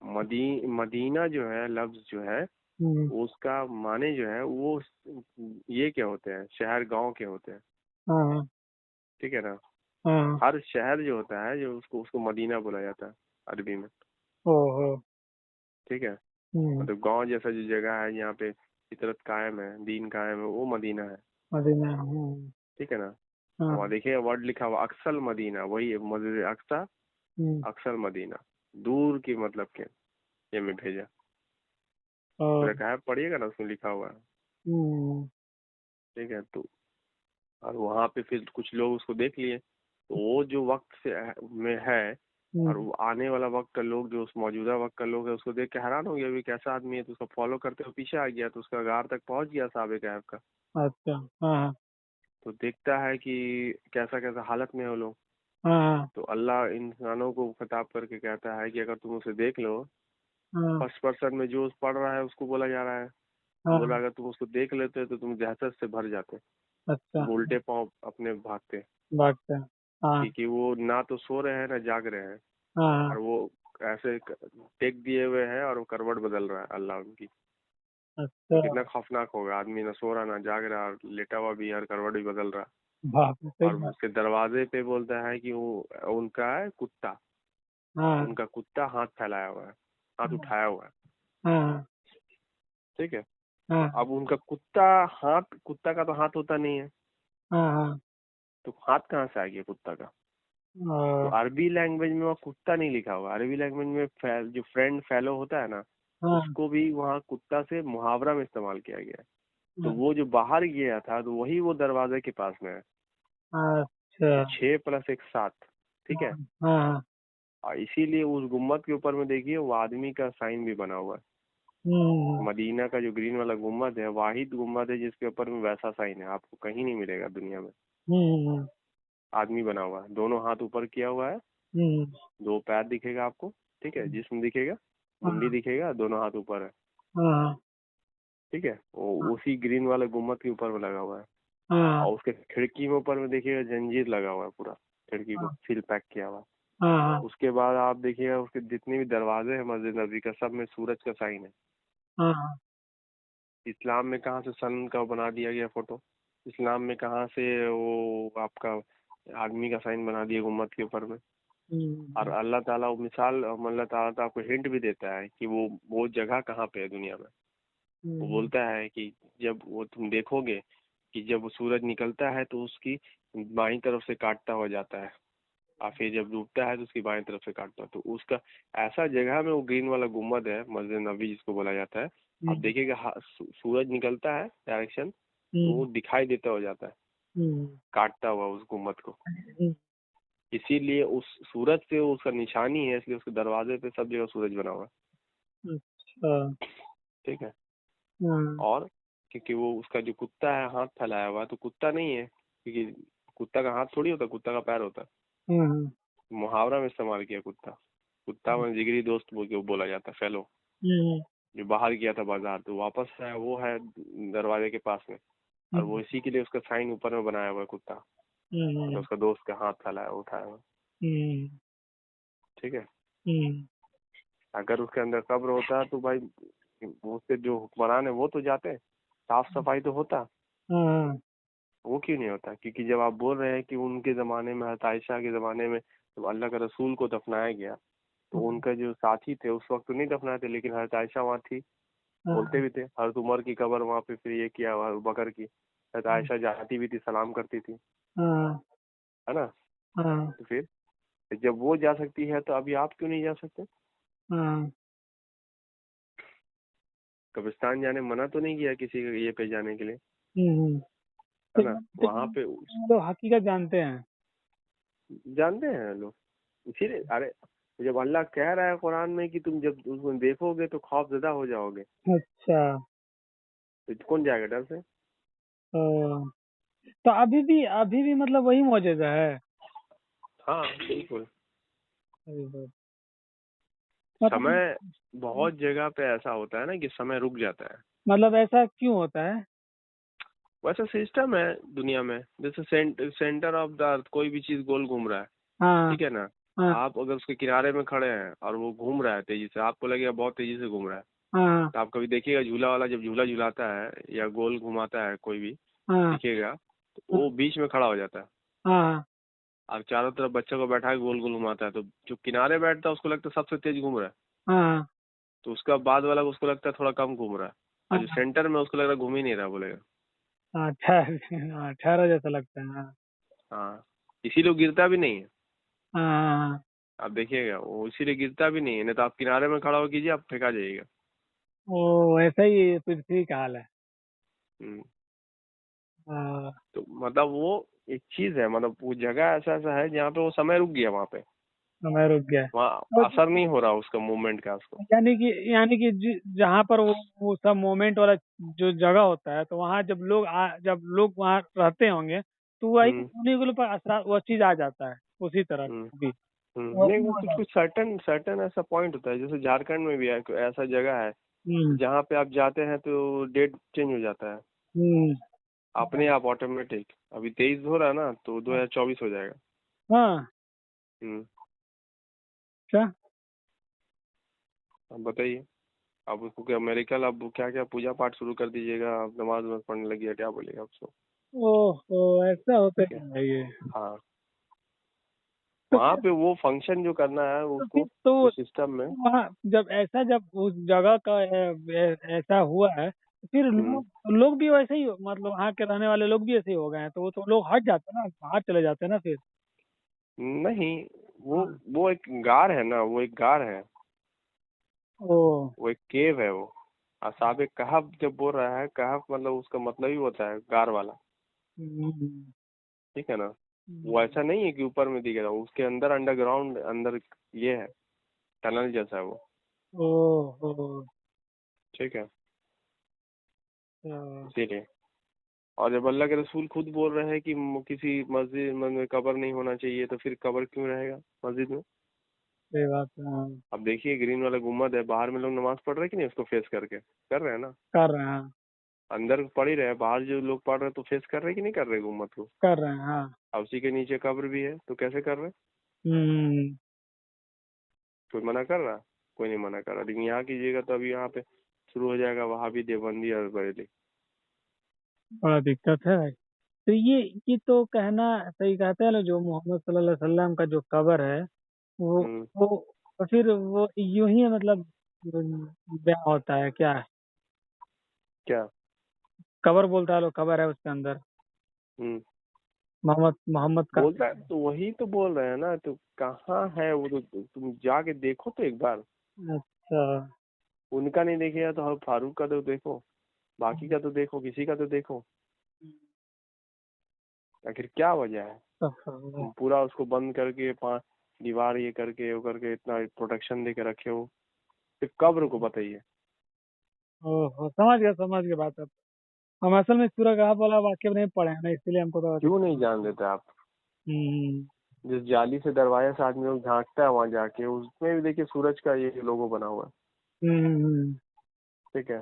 मदीना जो है लफ्ज जो है हम्म। उसका माने जो है वो ये क्या होते हैं, शहर गांव के होते हैं, हाँ। हाँ। ठीक है ना? हाँ। हर शहर जो होता है जो उसको उसको मदीना बोला जाता है अरबी में, ओहो। ठीक है। हम्म। मतलब गांव जैसा जो जगह है जहाँ पे फितरत कायम है, दीन कायम है, वो मदीना है, मदीना। ठीक है ना? वहाँ हाँ। देखिए वर्ड लिखा हुआ अक्सल मदीना, वही है मस्जिद अक्सा, हम्म। अक्सल मदीना, दूर की मतलब के ये मैं भेजा। और। पूरा कहा पढ़िएगा ना, उसमें लिखा हुआ है, हम्म। ठीक है। तो और वहाँ पे फिर कुछ लोग उसको देख लिए, तो वो जो वक्त से में है और हम्म। वो आने वाला वक्त का लोग, जो उस मौजूदा वक्त का लोग है, उसको देख के हैरान हो गया भी कैसा आदमी है, तो उसका फॉलो करते हुए पीछे आ गया, तो उसका गार तक पहुंच गया साहब कहफ का। अच्छा। हाँ। हाँ। तो देखता है कि कैसा कैसा हालत में है वो लोग। हाँ। तो अल्लाह इंसानों को खिताब करके कहता है कि अगर तुम उसे देख लो, हाँ। फर्स्ट पर्सन में जो पढ़ रहा है उसको बोला जा रहा है, हाँ। बोला हाँ। अगर तुम उसको देख लेते तो तुम दहशत से भर जाते, अच्छा। तुम उल्टे पाँव अपने भागते, भागते हैं। हाँ। क्योंकि वो ना तो सो रहे हैं ना जाग रहे हैं, हाँ। और वो ऐसे टेक दिए हुए हैं और वो करवट बदल रहा है अल्लाह उनकी। तो अच्छा। कितना खौफनाक होगा, आदमी ना सो रहा ना जाग रहा और लेटा हुआ भी है और करवट भी बदल रहा। बाप रे, सही और बात। उसके दरवाजे पे बोलता है कि वो उनका है कुत्ता, हाँ। उनका कुत्ता हाथ फैलाया हुआ है, हाथ उठाया हुआ है, हाँ। ठीक है। तो हाँ। अब उनका कुत्ता, हाथ, कुत्ता का तो हाथ होता नहीं है, हाँ। हाँ। तो हाथ कहाँ से आ गया कुत्ता का? तो अरबी लैंग्वेज में वहाँ कुत्ता नहीं लिखा हुआ, अरबी लैंग्वेज में जो फ्रेंड फेलो होता है ना, हाँ। उसको भी वहाँ कुत्ता से मुहावरा में इस्तेमाल किया गया है। तो हाँ। वो जो बाहर गया था तो वही वो दरवाजे के पास में है। तो अच्छा। 6 + 1 7, ठीक है। हाँ। हाँ। और इसीलिए उस गुम्मद के ऊपर में देखिए वो आदमी का साइन भी बना हुआ है। हम्म। मदीना का जो ग्रीन वाला गुम्मद है, वाहिद गुम्मद है जिसके ऊपर में वैसा साइन है, आपको कहीं नहीं मिलेगा दुनिया में। हम्म। आदमी बना हुआ है, दोनों हाथ ऊपर किया हुआ है, हम्म। 2 पैर दिखेगा आपको, ठीक है, जिस्म दिखेगा, मुंडी हाँ। दिखेगा, दोनों हाथ ऊपर है, हाँ। ठीक है। वो उसी ग्रीन वाले गुम्मद के ऊपर में लगा हुआ है। हाँ और उसके खिड़की में ऊपर में देखिएगा जंजीर लगा हुआ है पूरा, खिड़की को हाँ सील पैक किया हुआ है। हाँ हाँ उसके बाद आप देखिएगा उसके जितने भी दरवाजे हैं मस्जिद नबी का, सब में सूरज का साइन है। हाँ हाँ। इस्लाम में कहाँ से सन का बना दिया गया फोटो? इस्लाम में कहाँ से वो आपका आदमी का साइन बना दिया गुम्मद के ऊपर में? और हम्म, अल्लाह ताला वो मिसाल, अल्लाह ताला तो आपको हिंट भी देता है कि वो जगह कहाँ पे है दुनिया में। वो हम्म, बोलता है कि जब वो तुम देखोगे कि जब वो सूरज निकलता है तो उसकी बाईं तरफ से काटता हुआ जाता है, और फिर जब डूबता है तो उसकी बाईं तरफ से काटता है, तो उसका ऐसा जगह में वो ग्रीन वाला गुम्बद है, मस्जिद नबी जिसको बोला जाता है। आप हम्म, देखिएगा सूरज निकलता है डायरेक्शन, तो वो हम्म, दिखाई देता हो जाता है, हम्म, काटता हुआ उस गुम्बद को। हम्म, इसीलिए उस सूरज से उसका निशानी है, इसलिए उसके दरवाजे पे सब जगह सूरज बना हुआ है। अच्छा। ठीक है। हाँ और क्योंकि वो उसका जो कुत्ता है हाथ फैलाया हुआ है, तो कुत्ता नहीं है, क्योंकि कुत्ता का हाथ थोड़ी होता, कुत्ता का पैर होता है। हाँ मुहावरा में इस्तेमाल किया कुत्ता। कुत्ता में जिगरी दोस्त बोल के वो बोला जाता है, फेलो। हम्म, जो बाहर गया था बाजार, तो वापस है वो है दरवाजे के पास में, और वो इसी के लिए उसका साइन ऊपर में बनाया हुआ है कुत्ता, मतलब हम्म, उसका दोस्त का हाथ फैलाया उठाया हुआ। हम्म, ठीक है। हम्म, अगर उसके अंदर कब्र होता तो भाई उसके जो हुक्मरान है वो तो जाते, साफ सफाई तो होता। हाँ वो क्यों नहीं होता? क्योंकि जब आप बोल रहे हैं कि उनके ज़माने में, हज़रत आयशा के ज़माने में जब अल्लाह के रसूल को दफनाया गया, तो उनका जो साथी थे उस वक्त तो नहीं दफनाए थे, लेकिन हज़रत आयशा वहाँ थी, बोलते हाँ भी थे। हज़रत उमर की कब्र वहाँ पे, फिर ये किया हुआ बकर की, हज़रत आयशा जाती भी थी, सलाम करती थी, हाँ है ना? हाँ तो फिर जब वो जा सकती है तो अभी आप क्यों नहीं जा सकते? हाँ। कब्रिस्तान जाने मना तो नहीं किया किसी के ये पे जाने के लिए, हम्म, है तो ना? तो वहाँ पे तो हकीकत जानते हैं। जानते हैं लोग। इसीलिए अरे, जब अल्लाह कह रहा है कुरान में कि तुम जब उसको देखोगे तो खौफजदा हो जाओगे, अच्छा। तो कौन जाएगा डर से? तो, तो अभी भी मतलब वही मौजूदा है। हाँ बिल्कुल। अरे बाप। मतलब समय बहुत जगह पे ऐसा होता है ना कि समय रुक जाता है। मतलब ऐसा क्यों होता है? वैसा सिस्टम है दुनिया में, जैसे सेंटर ऑफ द अर्थ कोई भी चीज गोल घूम रहा है, हाँ ठीक है ना? हाँ आप अगर उसके किनारे में खड़े हैं और वो घूम रहा है तेजी से, आपको लगेगा बहुत तेजी से घूम रहा है। हाँ तो आप कभी देखिएगा झूला वाला जब झूला झूलाता है या गोल घुमाता है कोई भी, हाँ दिखेगा तो हाँ वो बीच में खड़ा हो जाता है, हाँ और चारों तरफ बच्चों को बैठा के गोल गोल घुमाता है, तो जो किनारे बैठता है उसको लगता है सबसे तेज घूम रहा है, हाँ तो उसका बाद वाला को उसको लगता है थोड़ा कम घूम रहा है, और जो हाँ सेंटर में उसको लग रहा है घूम ही नहीं रहा, बोलेगा। हाँ, हाँ, ठहरा जैसा लगता है। हाँ हाँ, इसीलिए वो गिरता भी नहीं है। हाँ हाँ, आप देखिएगा वो इसीलिए गिरता भी नहीं है, नहीं तो आप किनारे में खड़ा हो कीजिए, आप फेंका जाइएगा। वो ऐसा ही पृथ्वी का हाल है। हम्म, हाँ, तो मतलब वो एक चीज है, मतलब वो जगह ऐसा ऐसा है जहाँ पे वो समय रुक गया, वहाँ पे समय रुक गया। वहाँ तो असर नहीं हो रहा उसका मूवमेंट का उसको। यानी कि जहाँ पर वो सब मोमेंट वाला जो जगह होता है, तो वहाँ जब लोग वहाँ रहते होंगे, तो वही हम्म उन्हीं के ऊपर असर वो चीज आ जाता है उसी तरह हम्म भी। वही नहीं, वो हो कुछ जाता कुछ सर्टन सर्टन ऐसा पॉइंट होता है, जैसे झारखंड में भी है कोई ऐसा जगह है है। हम्म जहाँ पे आप जाते हैं तो डेट चेंज हो जाता है हम्म। अपने आप, ऑटोमेटिक। अभी 23 हो रहा है ना, तो 2024 हो जाएगा। हाँ। हम्म। अच्छा। अब बताइए, अब उसको क्या मेडिकल, अब क्या क्या पूजा पाठ शुरू कर दीजिएगा, अब नमाज वमाज पढ़ने लगिए, क्या बोलिएगा उसको? ओहो, ऐसा होता ठीक है। है ये। हाँ, तो वहाँ फिर पे वो फंक्शन जो करना है तो उसको, फिर तो उस सिस्टम में। वहाँ जब उस जगह का ऐसा हुआ है, तो फिर हम्म, लोग भी वैसे ही मतलब वहाँ के रहने वाले लोग भी ऐसे ही हो गए हैं, तो वो तो लोग हट जाते हैं ना, बाहर चले जाते हैं ना फिर। नहीं, वो हाँ। वो एक गार है ना, वो एक गार है, ओ। वो एक केव है वो। असाब कहफ जब बोल रहा है, कहफ मतलब उसका मतलब ही होता है गार वाला। हम्म, ठीक है ना? वो हम्म, ऐसा नहीं है कि ऊपर में दिख रहा है, उसके अंदर अंडरग्राउंड अंदर ये है, टनल जैसा है वो। ओ ओ। ठीक है। अच्छा, इसीलिए, और जब अल्लाह के रसूल खुद बोल रहे हैं कि किसी मस्जिद में कब्र नहीं होना चाहिए, तो फिर कब्र क्यों रहेगा मस्जिद में? सही बात है। हाँ, अब देखिए ग्रीन वाला गुम्बद है, बाहर में लोग नमाज पढ़ रहे हैं कि नहीं उसको फेस करके, कर रहे हैं ना? कर रहे हैं। अंदर पढ़ ही रहे, बाहर जो लोग पढ़ रहे तो फेस कर रहे कि नहीं कर रहे उम्मत को। कर रहे हैं, हाँ। अब उसी के नीचे कब्र भी है तो कैसे कर रहे? हम्म। कोई मना कर रहा? कोई नहीं मना कर रहा। लेकिन यहाँ कीजिएगा तो अभी यहाँ पे शुरू हो जाएगा वहाँ भी देवबंदी और बरेली। बड़ा दिक्कत है भाई। तो ये तो कहना सही कहते हैं ना, जो मोहम्मद सल्लल्लाहु अलैहि वसल्लम का जो कबर है, वो हम्म। वो तो फिर वो यूं ही मतलब बयां होता है क्या है? क्या? कबर बोलता है लोग, कबर है उसके अंदर हम्म। मोहम्मद मोहम्मद का। बोलता है तो वही तो बोल रहे हैं ना, तो कहाँ है वो? तो तुम जाके देखो तो एक बार। अच्छा। उनका नहीं देखेगा तो हम फारूक का तो देखो, बाकी का तो देखो, किसी का तो देखो। आखिर क्या वजह है? तुम पूरा उसको बंद करके 5 दीवार ये करके वो करके इतना प्रोटेक्शन दे के रखे हो, फिर कब्र को बताइए। ओहो, समझ गया बात अब। हम असल में सूरह कहाफ वाला वाक्य नहीं पढ़े हैं ना, इसलिए हमको तो क्यों नहीं जान देते आप? हम्म। जिस जाली से दरवाजे से आदमी लोग झांकता है वहां जाके, उसमें भी देखिए सूरज का ये लोगो बना हुआ है। हम्म। ठीक है।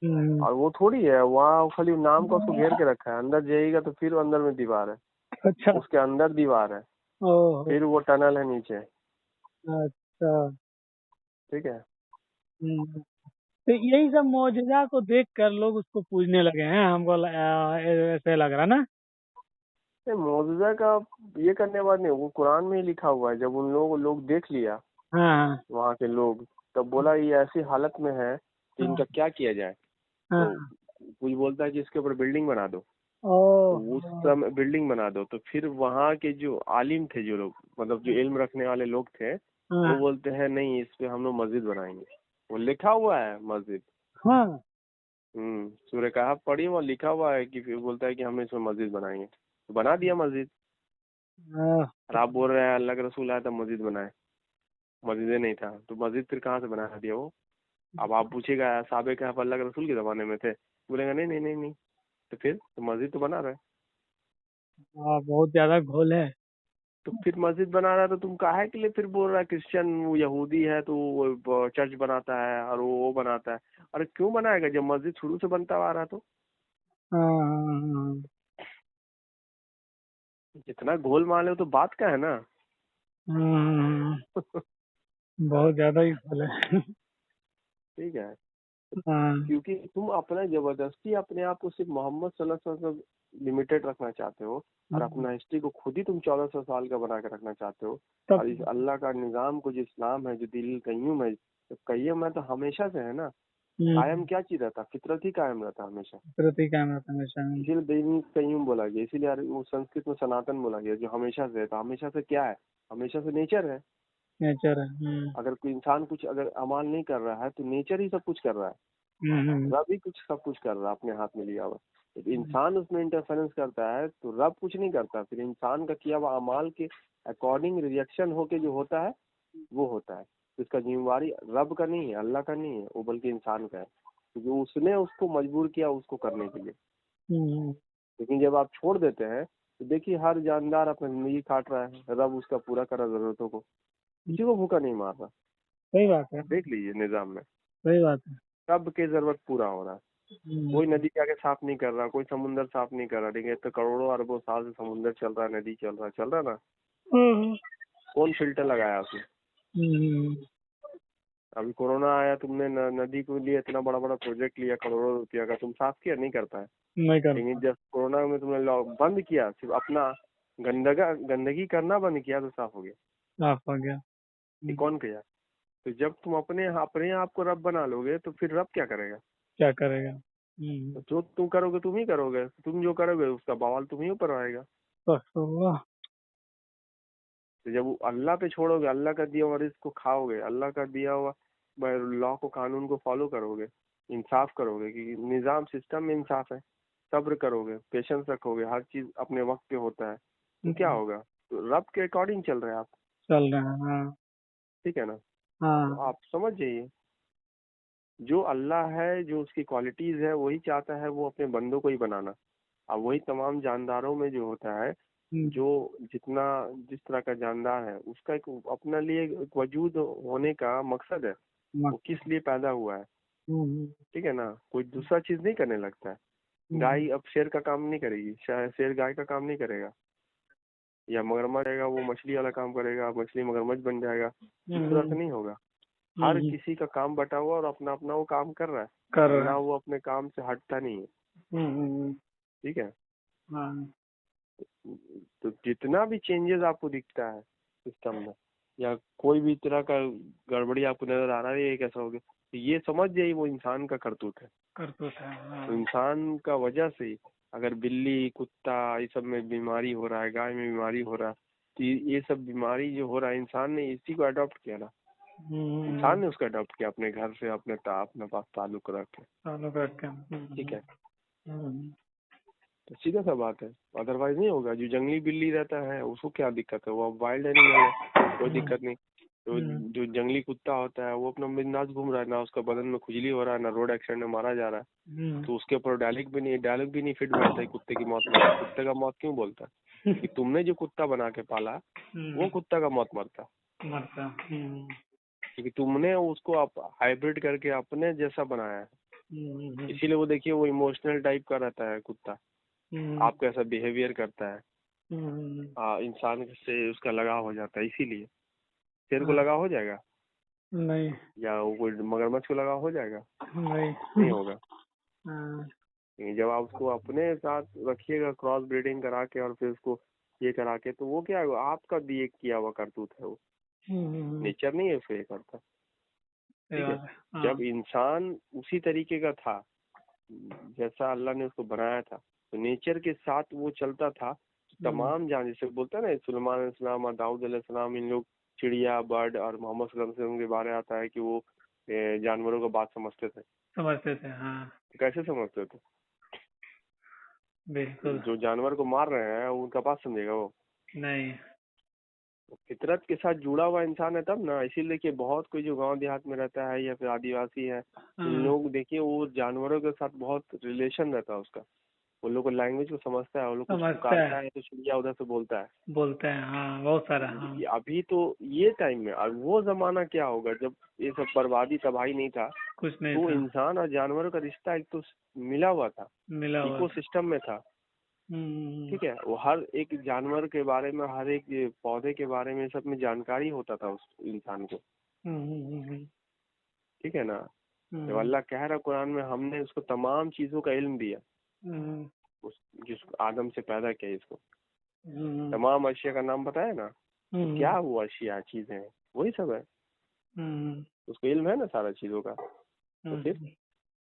हम्म। और वो थोड़ी है वहाँ, खाली नाम का उसको घेर के रखा है। अंदर जाइएगा तो फिर अंदर में दीवार है, अच्छा। उसके अंदर दीवार है, ओहो। फिर वो टनल है नीचे। अच्छा। ठीक है। तो यही सब मौजूदा को देख कर लोग उसको पूजने लगे हैं, हमको ऐसे लग रहा ना। ये मौजूदा का ये करने के बाद नहीं, वो कुरान में ही लिखा हुआ है। जब उन लोगों को लोग देख लिया, हाँ वहाँ के लोग, तब बोला ये ऐसी हालत में है कि हाँ इनका क्या किया जाए। तो हाँ। कोई बोलता है कि इसके ऊपर बिल्डिंग बना दो, तो उस ओह। समय बिल्डिंग बना दो। तो फिर वहाँ के जो आलिम थे, जो लोग मतलब जो इल्म रखने वाले लोग थे, वो हाँ बोलते हैं नहीं, इस पे हम लोग मस्जिद बनाएंगे। वो लिखा हुआ है मस्जिद। हाँ। सूर्य कहाफ पढ़िए, वो लिखा हुआ है कि फिर बोलता है कि हम इसमें मस्जिद बनाएंगे, तो बना दिया मस्जिद। हाँ। और आप बोल रहे हैं अल्लाह के रसूल आया तब मस्जिद बनाए, मस्जिद नहीं था तो मस्जिद फिर कहाँ से बना दिया वो? अब आप पूछेगा साहब कहाफ अल्लाह के रसूल के ज़माने में थे, बोलेगा नहीं नहीं नहीं नहीं। तो फिर तो मस्जिद तो बना रहे। हाँ, बहुत ज्यादा घोल है। तो फिर मस्जिद बना रहा है तो तुम काहे के लिए फिर बोल रहा है क्रिश्चियन वो यहूदी है तो वो चर्च बनाता है और वो बनाता है? अरे क्यों बनाएगा जब मस्जिद शुरू से बनता आ रहा? तो हाँ हाँ हाँ। जितना गोल माल है तो बात का है ना। हाँ, बहुत ज्यादा ही घोल है। ठीक है। हाँ। क्योंकि तुम अपना जबरदस्ती अपने आप को सिर्फ मोहम्मद सल्लल्लाहु अलैहि वसल्लम लिमिटेड रखना चाहते हो, और अपना हिस्ट्री को खुद ही तुम 1400 साल का बना के रखना चाहते हो। तब और इस अल्लाह का निज़ाम को, जो इस्लाम है, जो दिल कय्यूम है, तो कय्यूम है तो हमेशा से है ना। कायम क्या चीज रहता? फितरत ही कायम रहता हमेशा। प्रति कैमरा हमेशा। इसीलिए दीन कय्यूम बोला गया, इसीलिए वो संस्कृत में सनातन बोला गया, जो हमेशा से है। तो हमेशा से क्या है? हमेशा से नेचर है। नेचर है। अगर कोई इंसान कुछ अगर अमाल नहीं कर रहा है तो नेचर ही सब कुछ कर रहा है। हम्म। रब ही कुछ सब कुछ कर रहा है अपने हाथ में लिया हुआ। यदि इंसान उसमें इंटरफेरेंस करता है तो रब कुछ नहीं करता। फिर इंसान का किया हुआ अमाल के अकॉर्डिंग रिएक्शन होके जो होता है वो होता है। तो इसका जिम्मेवारी रब का नहीं है, अल्लाह का नहीं है, वो बल्कि इंसान का है, क्योंकि उसने उसको मजबूर किया उसको करने के लिए। हम्म। लेकिन जब आप छोड़ देते हैं तो देखिए हर जानदार अपनी जिंदगी काट रहा है, रब उसका पूरा कर रहा है जरूरतों को, किसी को भूखा नहीं मार रहा। सही बात है। देख लीजिए निजाम में सही बात है। सब के जरूरत पूरा हो रहा है। कोई नदी के आगे साफ नहीं कर रहा, कोई समुंदर साफ नहीं कर रहा। ठीक है, तो करोड़ों अरबों साल से समुंदर चल रहा है, नदी चल रहा ना। हम्म। कौन फिल्टर लगाया उसमें? हम्म। अभी कोरोना आया, तुमने नदी के लिए इतना बड़ा बड़ा प्रोजेक्ट लिया करोड़ों रुपया का, तुम साफ किया? नहीं कर पाए। नहीं लेकिन करता। जब कोरोना में तुमने बंद किया, सिर्फ अपना गंदगी करना बंद किया, तो साफ हो गया। साफ हो गया। ये कौन किया? तो जब तुम अपने अपने आप को रब बना लोगे तो फिर रब क्या करेगा? क्या करेगा? तो जो तुम करोगे तुम ही करोगे, तुम जो करोगे उसका बवाल तुम ही ऊपर आएगा। वाह। तो जब वो अल्लाह पे छोड़ोगे, अल्लाह का दिया हुआ रिस्क को खाओगे, अल्लाह का दिया हुआ लॉ को, कानून को फॉलो करोगे, इंसाफ करोगे कि निज़ाम सिस्टम में इंसाफ है, सब्र करोगे, पेशेंस रखोगे, हर चीज अपने वक्त पे होता है, तो क्या होगा? तो रब के अकॉर्डिंग चल रहे हैं आप। चल रहे हैं, हाँ। ठीक है ना? तो हाँ। आप समझ जाइए, जो अल्लाह है, जो उसकी क्वालिटीज है, वही चाहता है वो अपने बंदों को ही बनाना। अब वही तमाम जानदारों में जो होता है, जो जितना जिस तरह का जानदार है उसका एक अपने लिए एक वजूद होने का मकसद है, वो किस लिए पैदा हुआ है। ठीक है ना? कोई दूसरा चीज नहीं करने लगता है। गाय अब शेर का काम नहीं करेगी, शेर गाय का काम नहीं करेगा, या मगरमच्छ रहेगा वो मछली वाला काम करेगा, मछली मगरमच्छ बन जाएगा। इस तरह से नहीं होगा। हर किसी का काम बटा हुआ और अपना अपना वो काम कर रहा है ना, वो अपने काम से हटता नहीं है। ठीक है। तो जितना भी चेंजेस आपको दिखता है सिस्टम में, या कोई भी तरह का गड़बड़ी आपको नजर आ रहा है, ये कैसा हो गया, तो ये समझ जाइए वो इंसान का करतूत है। तो इंसान का वजह से अगर बिल्ली कुत्ता ये सब में बीमारी हो रहा है, गाय में बीमारी हो रहा है, तो ये सब बीमारी जो हो रहा है इंसान ने इसी को अडॉप्ट किया ना। इंसान ने उसको अडॉप्ट किया अपने घर से, अपने पास ताल्लुक रख के। ठीक है। तो सीधा सा बात है, अदरवाइज नहीं होगा। जो जंगली बिल्ली रहता है उसको क्या दिक्कत है, वो वाइल्ड एनिमल है, कोई दिक्कत नहीं। तो जो जंगली कुत्ता होता है वो अपना बिंदास घूम रहा है, ना उसका बदन में खुजली हो रहा है, ना रोड एक्सीडेंट में मारा जा रहा है, तो उसके ऊपर डायलॉग भी नहीं फिट बैठता है कुत्ते की मौत में। कुत्ते का मौत क्यों बोलता है कि तुमने जो कुत्ता बना के पाला वो कुत्ता का मौत मरता, क्योंकि तुमने उसको हाइब्रिड करके अपने जैसा बनाया है। इसीलिए वो देखिए वो इमोशनल टाइप का रहता है कुत्ता, आपको ऐसा बिहेवियर करता है, इंसान से उसका लगाव हो जाता है। इसीलिए शेर को लगाव हो जाएगा नहीं, या वो कोई मगरमच्छ को लगाव हो जाएगा नहीं होगा। जब आप उसको अपने साथ रखिएगा क्रॉस ब्रीडिंग करा के और फिर उसको ये करा के, तो वो क्या है, आपका दिए किया हुआ करतूत है वो, नेचर नहीं है उसको ये करता। ठीक है। जब इंसान उसी तरीके का था जैसा अल्लाह ने उसको बनाया था, तो नेचर के साथ वो चलता था। तमाम जान, जैसे बोलते हैं ना सुलेमान अलैहिस्सलाम, दाऊद अलैहिस्सलाम, इन लोग चिड़िया बर्ड, और मोहम्मद सल्लल्लाहु अलैहि वसल्लम के बारे आता है कि वो जानवरों का बात समझते थे। हाँ। कैसे समझते थे? बिल्कुल। जो जानवर को मार रहे हैं उनका बात समझेगा वो? नहीं। फितरत के साथ जुड़ा हुआ इंसान है तब ना। इसीलिए देखिए बहुत कोई जो गांव देहात में रहता है या फिर आदिवासी है, इन लोग देखिए वो जानवरों के साथ बहुत रिलेशन रहता है उसका। वो लोग को लैंग्वेज को समझता है, वो लोग कुछ पुकारता है तो चिड़िया उधर से बोलता है। हाँ, बहुत सारा। हाँ। अभी तो ये टाइम में, और वो जमाना क्या होगा जब ये सब बर्बादी तबाही नहीं था, कुछ नहीं तो था। इंसान और जानवरों का रिश्ता एक तो मिला हुआ था, इकोसिस्टम में था। ठीक है। वो हर एक जानवर के बारे में, हर एक पौधे के बारे में, सब में जानकारी होता था उस इंसान को। ठीक है ना। जब अल्लाह कह रहा कुरान में हमने उसको तमाम चीजों का इल्म दिया, जिसको आदम से पैदा किया, इसको तमाम अशिया का नाम बताया ना, तो क्या हुआ अशिया चीजें हैं वही सब है, उसको इल्म है ना सारा चीजों का। तो फिर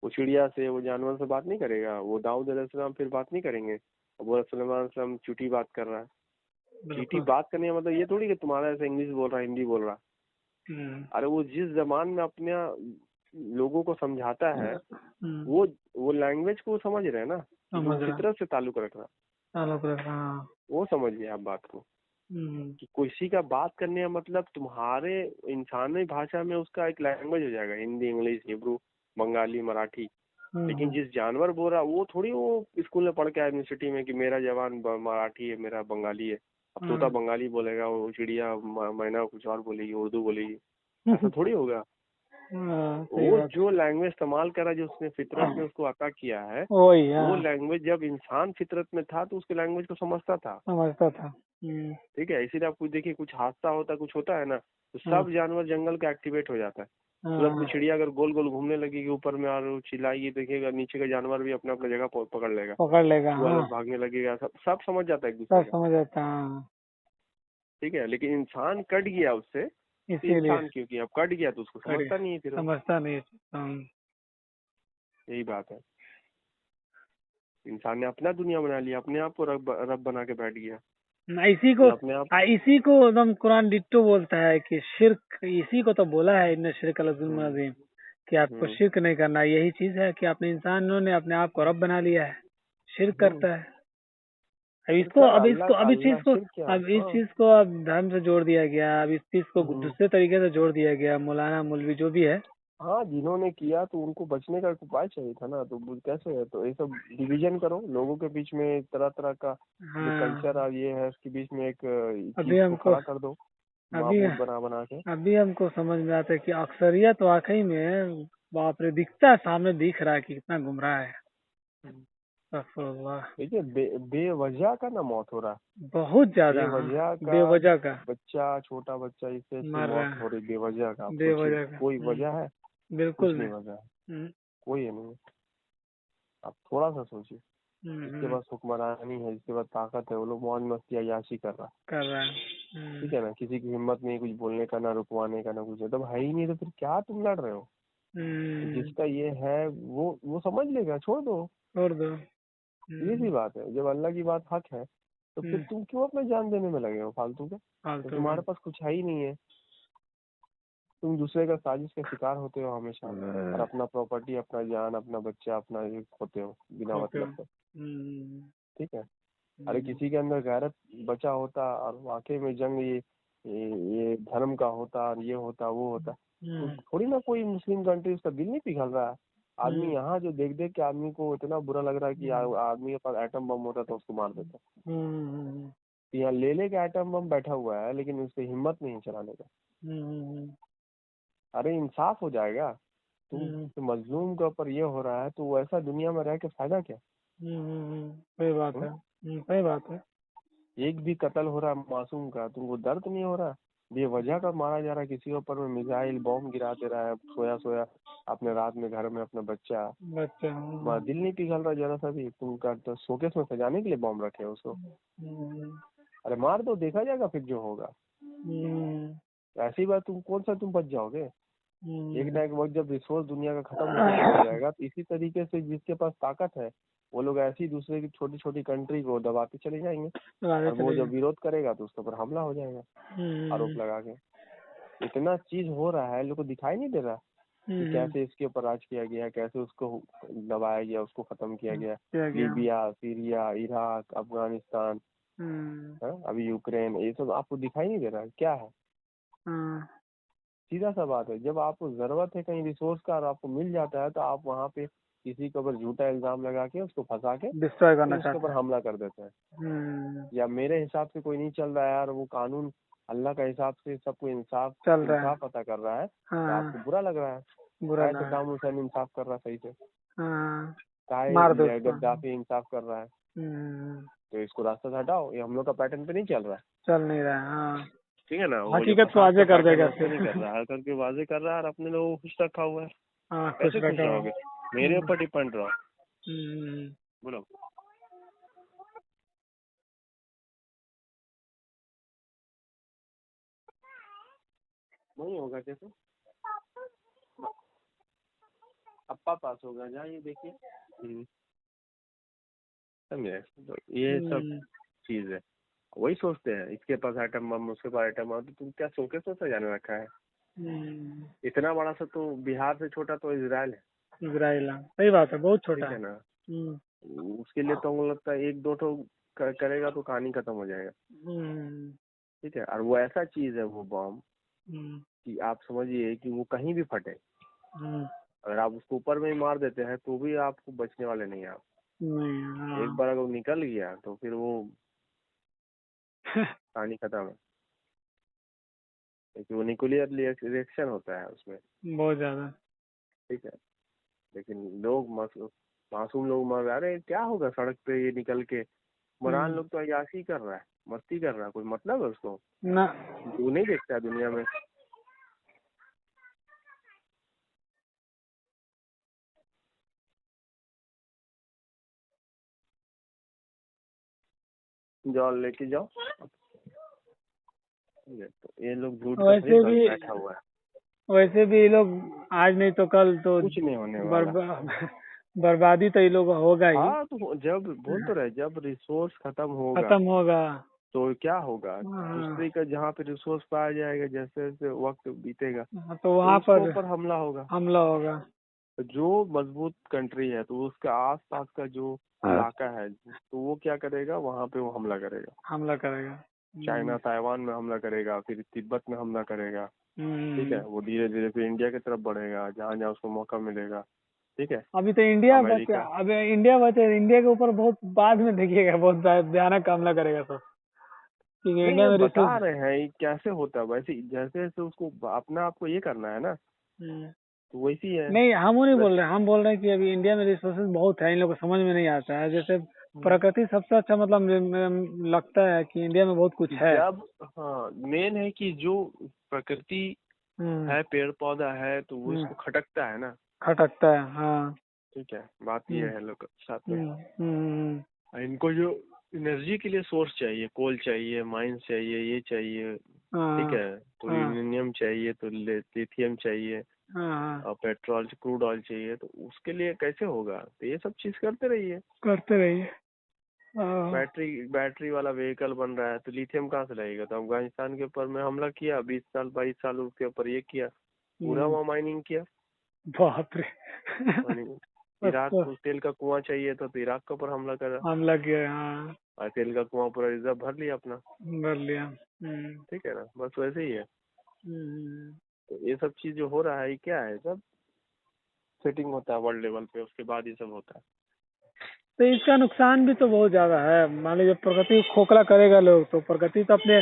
वो चिड़िया से, वो जानवर से बात नहीं करेगा, वो दाऊद अलैहिस्सलाम फिर बात नहीं करेंगे। वो सुलेमान अलैहिस्सलाम चुटी बात कर रहा है। चुटी बात करने का मतलब ये थोड़ी कि तुम्हारा ऐसा इंग्लिश बोल रहा है, हिंदी बोल रहा है। अरे वो जिस जबान में अपने लोगों को समझाता है, वो लैंग्वेज को समझ रहे हैं ना, वो फितरत से ताल्लुक रख रहा, वो समझिए आप बात को। कि किसी का बात करने का मतलब तुम्हारे इंसानी भाषा में उसका एक लैंग्वेज हो जाएगा, हिंदी, इंग्लिश, हिब्रू, बंगाली, मराठी। लेकिन जिस जानवर बोल रहा वो थोड़ी वो स्कूल में पढ़ के आया यूनिवर्सिटी में कि मेरा जवान मराठी है, मेरा बंगाली है। अब तोता बंगाली बोलेगा, वो चिड़िया मैना कुछ और बोलेगी, उर्दू बोलेगी, ऐसा थोड़ी होगा। वो जो लैंग्वेज इस्तेमाल करा, जो उसने फितरत में उसको अता किया है, वो लैंग्वेज जब इंसान फितरत में था तो उसके लैंग्वेज को समझता था। ठीक है। इसीलिए आप कुछ देखिए, कुछ हादसा होता, कुछ होता है ना, तो सब जानवर जंगल का एक्टिवेट हो जाता है। तुरंत में चिड़िया अगर गोल गोल घूमने लगेगी ऊपर में और चिल्लाएगी, देखिएगा नीचे का जानवर भी अपना अपना जगह पकड़ लेगा, भागने लगेगा, सब समझ जाता है एक दूसरे का। ठीक है। लेकिन इंसान कट गया उससे, इंसान क्योंकि अब कट गया तो उसको समझता नहीं है, फिर समझता नहीं है। यही बात है। इंसान ने अपना दुनिया बना लिया, अपने आप को रब बना के बैठ गया। इसी को एकदम कुरान डिट्टो बोलता है कि शिर्क, इसी को तो बोला है इन्ने शिर्क लज़ुल्मुन अज़ीम, कि आपको शिर्क नहीं करना। यही चीज है कि अपने इंसानों ने अपने आप को रब बना लिया है, शिर्क करता है। अब इस चीज को अब धर्म से जोड़ दिया गया, अब इस चीज को दूसरे तरीके से जोड़ दिया गया। मौलाना मौलवी जो भी है, हाँ, जिन्होंने किया तो उनको बचने का उपाय चाहिए था ना। तो कैसे है, तो ये सब डिवीजन करो लोगों के बीच में, तरह तरह का जो कल्चर और ये है उसके बीच में एक अभी हमको खड़ा कर दो, बना के। अभी हमको समझ में आता है कि अक्सरियत वाकई में बाप रे दिखता है, सामने दिख रहा है कि कितना गुमराह है। अस्तगफुरुल्लाह। देखिए बेवजह का ना मौत हो रहा है, बहुत ज्यादा। बेवजह का बेवजह का बच्चा, छोटा बच्चा इससे मर रहा मौत हो रही बेवजह का। आप सोचिए, बेवजह का। कोई वजह है? बिल्कुल कुछ नहीं नहीं। वजह है, हम्म, कोई नहीं है। आप थोड़ा सा सोचिए, जिसके हम्म, पास हुक्मरानी है, जिसके पास ताकत है, वो लोग मौज मस्ती अय्याशी कर रहा है। कर रहा है। ठीक है ना, किसी की हिम्मत नहीं कुछ बोलने का, ना रुकवाने का, ना कुछ। जब है ही नहीं तो फिर क्या तुम लड़ रहे हो? जिसका ये है वो समझ लेगा, छोड़ दो। छोड़ दो। ये सी बात है, जब अल्लाह की बात हक है तो फिर तुम क्यों अपना जान देने में लगे हो फालतू के? तो फालतू तुम्हारे पास कुछ है ही नहीं है, तुम दूसरे का साजिश का शिकार होते हो हमेशा, और अपना प्रॉपर्टी, अपना जान, अपना बच्चा, अपना ये खोते हो बिना मतलब के। ठीक है। अरे किसी के अंदर गैरत बचा होता और वाकई में जंग ये धर्म का होता और ये होता वो होता, तो थोड़ी ना कोई मुस्लिम कंट्री उसका दिल नहीं पिघल रहा है। आदमी यहाँ जो देख देख के आदमी को इतना बुरा लग रहा है कि आदमी के पास एटम बम होता तो उसको मार देता। तो यहाँ ले के एटम बम बैठा हुआ है, लेकिन उसकी हिम्मत नहीं चलाने का। अरे इंसाफ हो जाएगा। तुम मजलूम के ऊपर ये हो रहा है तो वैसा दुनिया में रह के फायदा क्या? सही बात है। सही बात है। एक भी कत्ल हो रहा है मासूम का, तुमको दर्द नहीं हो रहा? बेवजह का मारा जा रहा है, किसी के ऊपर में मिसाइल बॉम्ब गिरा दे रहा है, सोया सोया अपने रात में घर में अपना बच्चा। दिल नहीं पिघल रहा जरा सा भी? तुम का तो शोकेस में सजाने के लिए बॉम्ब रखे उसको? अरे मार दो, देखा जाएगा फिर जो होगा। ऐसी बात तुम कौन सा तुम बच जाओगे? एक ना एक वक्त जब रिसोर्स दुनिया का खत्म हो जाएगा, तो इसी तरीके से जिसके पास ताकत है वो लोग ऐसी दूसरे की छोटी छोटी कंट्री को दबाते चले जाएंगे, और वो जब विरोध करेगा तो उसके ऊपर हमला हो जाएगा आरोप लगा के। इतना चीज हो रहा है, लोग को दिखाई नहीं दे रहा कि कैसे इसके ऊपर राज किया गया, कैसे उसको दबाया गया, उसको खत्म किया गया। लीबिया, सीरिया, इराक, अफगानिस्तान, अभी यूक्रेन, ये सब आपको दिखाई नहीं दे रहा क्या है? सीधा सा बात है, जब आपको जरूरत है कहीं रिसोर्स का और आपको मिल जाता है तो आप वहाँ पे किसी के ऊपर झूठा इल्जाम लगा के उसको फंसा के डिस्ट्रॉय करना उसके ऊपर हमला कर देते हैं। या मेरे हिसाब से कोई नहीं चल रहा है यार, वो कानून अल्लाह का हिसाब से सबको इंसाफ पता कर रहा है, तो आपको बुरा लग रहा है? कैसे सद्दाम हुसैन इंसाफ कर रहा है सही से? गद्दाफी इंसाफ कर रहा है? तो इसको रास्ता से हटाओ, ये हम लोग का पैटर्न पे नहीं चल रहा है। चल नहीं रहा है। ठीक है ना, हकीकत को वाजे कर देगा, नहीं कर रहा है, करके वाजे कर रहा है और अपने लोगों को खुश रखा हुआ है। कैसे खुश रहोगे? मेरे ऊपर डिपेंड रहो। बोलो। नहीं होगा कैसे? अप्पा पास होगा, जाइए देखिए। समझे? तो ये सब चीज है, वही सोचते हैं इसके पास आइटम बम, उसके पास आइटम बम, तो तुम क्या सोके सोचा जाने रखा है? इतना बड़ा सा तो बिहार से छोटा तो इजराइल है। सही बात है, बहुत छोटा है ना। उसके लिए तो मुझे लगता है एक दो ठो करेगा तो कहानी खत्म हो जाएगा। ठीक है, और वो ऐसा चीज है वो बम कि आप समझिए कि वो कहीं भी फटे, अगर आप उसको ऊपर में ही मार देते हैं तो भी आपको बचने वाले नहीं आप। एक बार अगर निकल गया तो फिर वो कहानी खत्म है, क्योंकि वो न्यूक्लियर रिएक्शन होता है उसमें बहुत ज्यादा। ठीक है, लेकिन लोग मासूम लोग मर रहे। अरे क्या होगा सड़क पे ये निकल के? मरान लोग तो अय्याशी कर रहा है, मस्ती कर रहा है, कोई मतलब है उसको ना? वो नहीं देखता है दुनिया में। जाओ लेके जाओ। तो ये लोग झूठ का बैठा हुआ है। वैसे भी ये लोग आज नहीं तो कल तो कुछ नहीं होने वाला। बर्बादी तो ये लोग होगा ही। हाँ, तो जब बोल तो रहे, जब रिसोर्स खत्म होगा तो क्या होगा? दूसरे का जहाँ पे रिसोर्स पाया जाएगा, जैसे जैसे वक्त बीतेगा तो वहाँ पर हमला होगा। तो जो मजबूत कंट्री है तो उसका आसपास का जो इलाका है तो वो क्या करेगा? वहाँ पे वो हमला करेगा। चाइना ताइवान में हमला करेगा, फिर तिब्बत में हमला करेगा। ठीक है, वो धीरे धीरे फिर इंडिया की तरफ बढ़ेगा, जहाँ जहाँ उसको मौका मिलेगा। ठीक है, अभी तो इंडिया बचा, अभी इंडिया के ऊपर बहुत बाद में देखिएगा, बहुत भयानक हमला करेगा सब। इंडिया में बता रहे हैं कैसे होता है, वैसे जैसे जैसे उसको अपना आपको ये करना है ना, तो वैसी है। नहीं, हम वो नहीं बोल रहे, हम बोल रहे हैं कि अभी इंडिया में रिसोर्सेज बहुत है, इन लोगों को समझ में नहीं आता है। जैसे प्रकृति सबसे अच्छा, मतलब लगता है कि इंडिया में बहुत कुछ है। जब हाँ, मेन है कि जो प्रकृति है, पेड़ पौधा है, तो वो इसको खटकता है ना, खटकता है। हाँ। ठीक है, बात ये है लोग साथ में। इनको जो एनर्जी के लिए सोर्स चाहिए, कोल चाहिए, माइंस चाहिए, ये चाहिए, ठीक है, तो यूरेनियम चाहिए, तो लिथियम चाहिए, और पेट्रोल, क्रूड ऑयल चाहिए, तो उसके लिए कैसे होगा? तो ये सब चीज करते रहिए। बैटरी वाला व्हीकल बन रहा है, तो लिथियम कहाँ से लगेगा? तो अफगानिस्तान के ऊपर में हमला किया, 20 साल 22 साल उसके ऊपर ये किया, पूरा वहाँ माइनिंग किया। बाप रे। इराक को तेल का कुआं चाहिए था, तो इराक के ऊपर हमला किया। हाँ, और तेल का कुआं पूरा रिजर्व भर लिया अपना, भर लिया। ठीक है ना, बस वैसे ही है। तो ये सब चीज जो हो रहा है, ये क्या है? सब सेटिंग होता है वर्ल्ड लेवल पे, उसके बाद ये सब होता है। तो इसका नुकसान भी तो बहुत ज्यादा है। मान लीजिए प्रकृति को खोखला करेगा लोग, तो प्रकृति तो अपने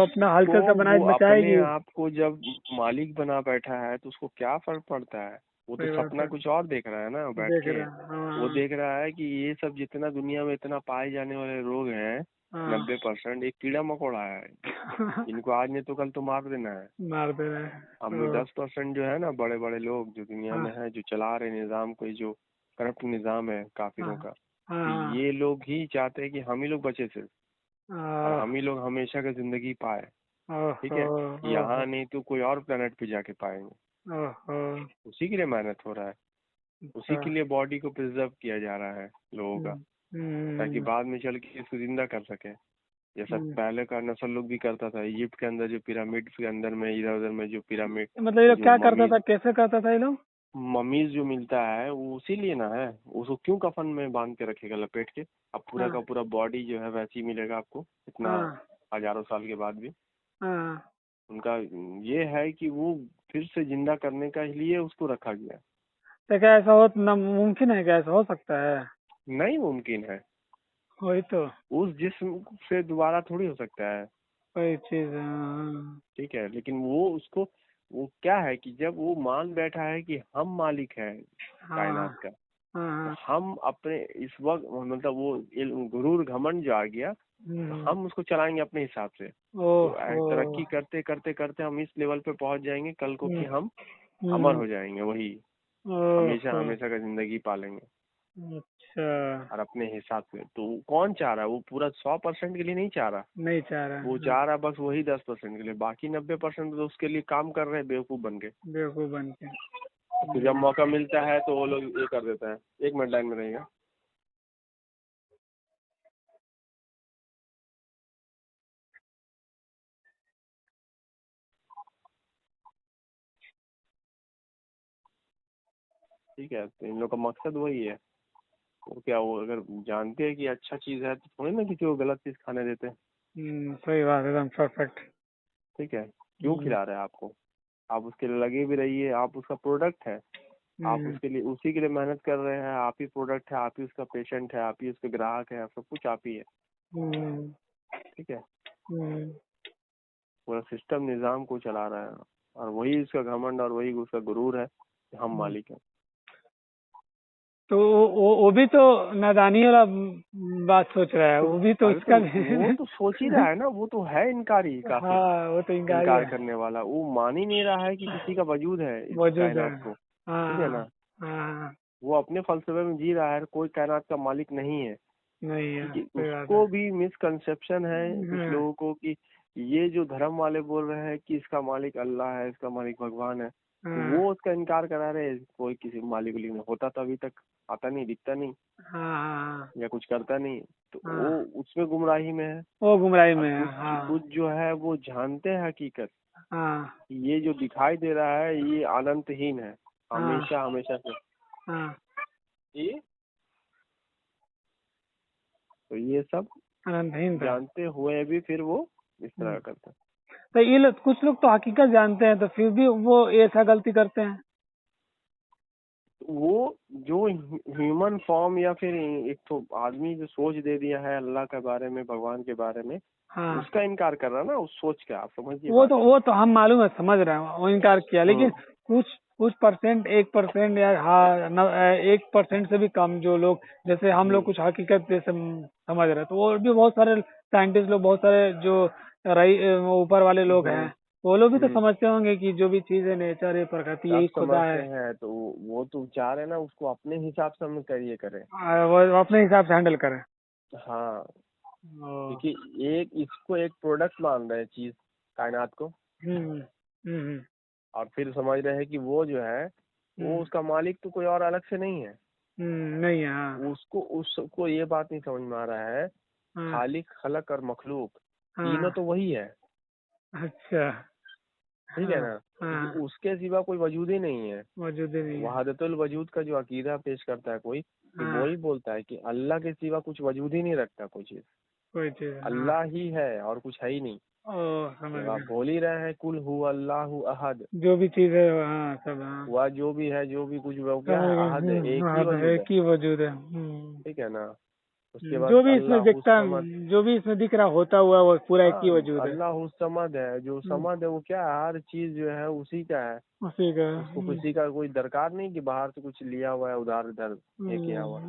अपना हलचल से बनाए वो बचाएगी। अपने आप को जब मालिक बना बैठा है, तो उसको क्या फर्क पड़ता है? वो तो सपना कुछ और देख रहा है ना बैठ के। वो देख रहा है कि ये सब जितना दुनिया में इतना पाए जाने वाले रोग हैं, 90% एक कीड़ा मकोड़ा है। इनको आज नहीं तो कल तो मार देना है। हम 10% जो है ना, बड़े बड़े लोग जो दुनिया में है, जो चला रहे निजाम को, जो करप्ट निजाम है काफिरों का, तो ये लोग ही चाहते हैं कि हम ही लोग बचे सिर्फ, और हम ही लोग हमेशा का जिंदगी पाए, ठीक है। यहाँ नहीं तो कोई और प्लेनेट पे जाके पाएंगे। उसी के लिए मेहनत हो रहा है, उसी के लिए बॉडी को प्रिजर्व किया जा रहा है लोगों का, ताकि बाद में चल के इसको जिंदा कर सके। जैसा पहले का नस्ल लोग भी करता था, इजिप्ट के अंदर जो पिरामिड के अंदर में, इधर उधर में जो पिरामिड, मतलब ये लोग क्या करता था, कैसे करता था ये लोग? ममीज जो मिलता है वो उसी लिए ना है। उसको क्यों कफन में बांध के रखेगा लपेट के? अब पूरा का पूरा बॉडी जो है वैसे ही मिलेगा आपको, इतना हजारों साल के बाद भी। उनका ये है कि वो फिर से जिंदा करने का लिए उसको रखा गया। तो क्या ऐसा हो मुमकिन है? क्या ऐसा हो सकता है? नहीं मुमकिन है, वही तो, उस जिस्म से दोबारा थोड़ी हो सकता है, वही चीज। ठीक है। लेकिन वो उसको, वो क्या है कि जब वो मान बैठा है कि हम मालिक हैं कायनात का, तो हम अपने इस वक्त, मतलब वो गुरूर घमंड जो आ गया, तो हम उसको चलाएंगे अपने हिसाब से। तो तरक्की करते करते करते हम इस लेवल पे पहुंच जाएंगे कल को कि हम अमर हो जाएंगे, वही हमेशा हमेशा का जिंदगी पालेंगे। अच्छा। और अपने हिसाब से। तो कौन चाह रहा है? वो पूरा 100% के लिए नहीं चाह रहा, वो चाह रहा बस वही 10% के लिए। बाकी 90% तो उसके लिए काम कर रहे हैं बेवकूफ बन के। तो जब मौका मिलता है तो वो लोग ये कर देता है। 1 मिनट लाइन में रहेगा। ठीक है, तो इन लोग का मकसद वही है। वो क्या, वो अगर जानते हैं कि अच्छा चीज है तो थोड़ी ना किसी को गलत चीज खाने देते हैं। सही बात, एकदम परफेक्ट। ठीक है, क्यों खिला रहे हैं आपको? आप उसके लिए लगे भी रहिए, आप उसका प्रोडक्ट है, आप उसके लिए, उसी के लिए मेहनत कर रहे हैं। आप ही प्रोडक्ट है, आप ही उसका पेशेंट है, आप ही उसके ग्राहक है, सब कुछ आप ही है, ठीक है। पूरा सिस्टम निजाम को चला रहा है, और वही उसका घमंड और वही उसका गुरूर है कि हम मालिक हैं। तो वो भी तो नादानी वाला बात सोच रहा है। वो भी तो उसका वो तो सोच ही रहा है ना, वो तो है इनकारी काफी। हाँ, वो तो इनकार करने वाला। वो मान ही नहीं रहा है कि किसी का वजूद है इस कायनात को, ठीक है ना। वो अपने फलसफे में जी रहा है, कोई कायनात का मालिक नहीं है। उसको भी मिसकंसेप्शन है कुछ लोगों को कि ये जो धर्म वाले बोल रहे हैं कि इसका मालिक अल्लाह है, इसका मालिक भगवान है, तो वो उसका इनकार करा रहे। कोई किसी मालिक नहीं होता तो अभी तक आता नहीं, दिखता नहीं, या कुछ करता नहीं, तो वो उसमें गुमराही में है। वो गुमराही में है। कुछ जो है वो जानते हैं हकीकत, ये जो दिखाई दे रहा है ये अनंतहीन है, हमेशा हमेशा से। ये तो ये सब जानते हुए भी फिर वो इस तरह करते हैं। तो ये लोग, कुछ लोग तो हकीकत जानते हैं तो फिर भी वो ऐसा गलती करते हैं। वो जो ह्यूमन फॉर्म या फिर एक तो आदमी जो सोच दे दिया है अल्लाह के बारे में, भगवान के बारे में, उसका इनकार कर रहा ना, उस सोच का। आप समझिए, वो तो हम मालूम है, समझ रहे हैं, वो इनकार किया। लेकिन कुछ कुछ परसेंट 1% या हाँ 1% से भी कम जो लोग, जैसे हम लोग कुछ हकीकत जैसे समझ रहे हैं, तो और भी बहुत सारे साइंटिस्ट लोग, बहुत सारे जो ऊपर वाले लोग हैं, वो लोग भी तो समझते होंगे कि जो भी चीज़ है, नेचर है, प्रकृति, यही सब खुदा समझते है। हैं, तो वो तो चाह रहे हैं ना उसको अपने हिसाब से हम करिए करें। वो अपने हिसाब से हैंडल करें। हाँ, ओ, क्योंकि इसको एक प्रोडक्ट मान रहे हैं चीज, कायनात को, हम्म हम्म और फिर समझ रहे हैं कि वो जो है वो उसका मालिक तो कोई और अलग से नहीं है। नहीं है, हाँ उसको ये बात नहीं समझ में आ रहा है, हाँ खालिक, खलक और मखलूक तीनों हाँ। तो वही है। अच्छा। ठीक है हाँ ना, क्योंकि हाँ, उसके सिवा कोई वजूद ही नहीं है। मौजूद ही नहीं है। वहादतुल वजूद का जो अकीदा पेश करता है कोई, तो वो हाँ, ही बोलता है कि अल्लाह के सिवा कुछ वजूद ही नहीं रखता कोई चीज, कोई चीज़, हाँ। अल्लाह ही है और कुछ है ही नहीं। ओ, समझ जब आप गया। बोल ही रहे हैं कुल हु अल्लाहु अहद, जो भी चीज़ है, हाँ सब, हाँ वह जो भी है, जो भी कुछ वो क्या समझ है, गया। अहद है, एक ही हाँ तो वजूद है। एक ही वजूद है। ठीक है ना। उसके बाद जो भी इसमें अल्लाह दिखता, समद। जो भी इसमें दिख रहा होता हुआ, वो पूरा एक ही हाँ, वजूद है। अल्लाह समद है, जो हम्म, समद है वो क्या है, हर चीज जो है उसी का है। उसी का। उसको किसी का कोई दरकार नहीं कि बाहर से कुछ लिया हुआ है, उधार इधर ये किया हुआ है।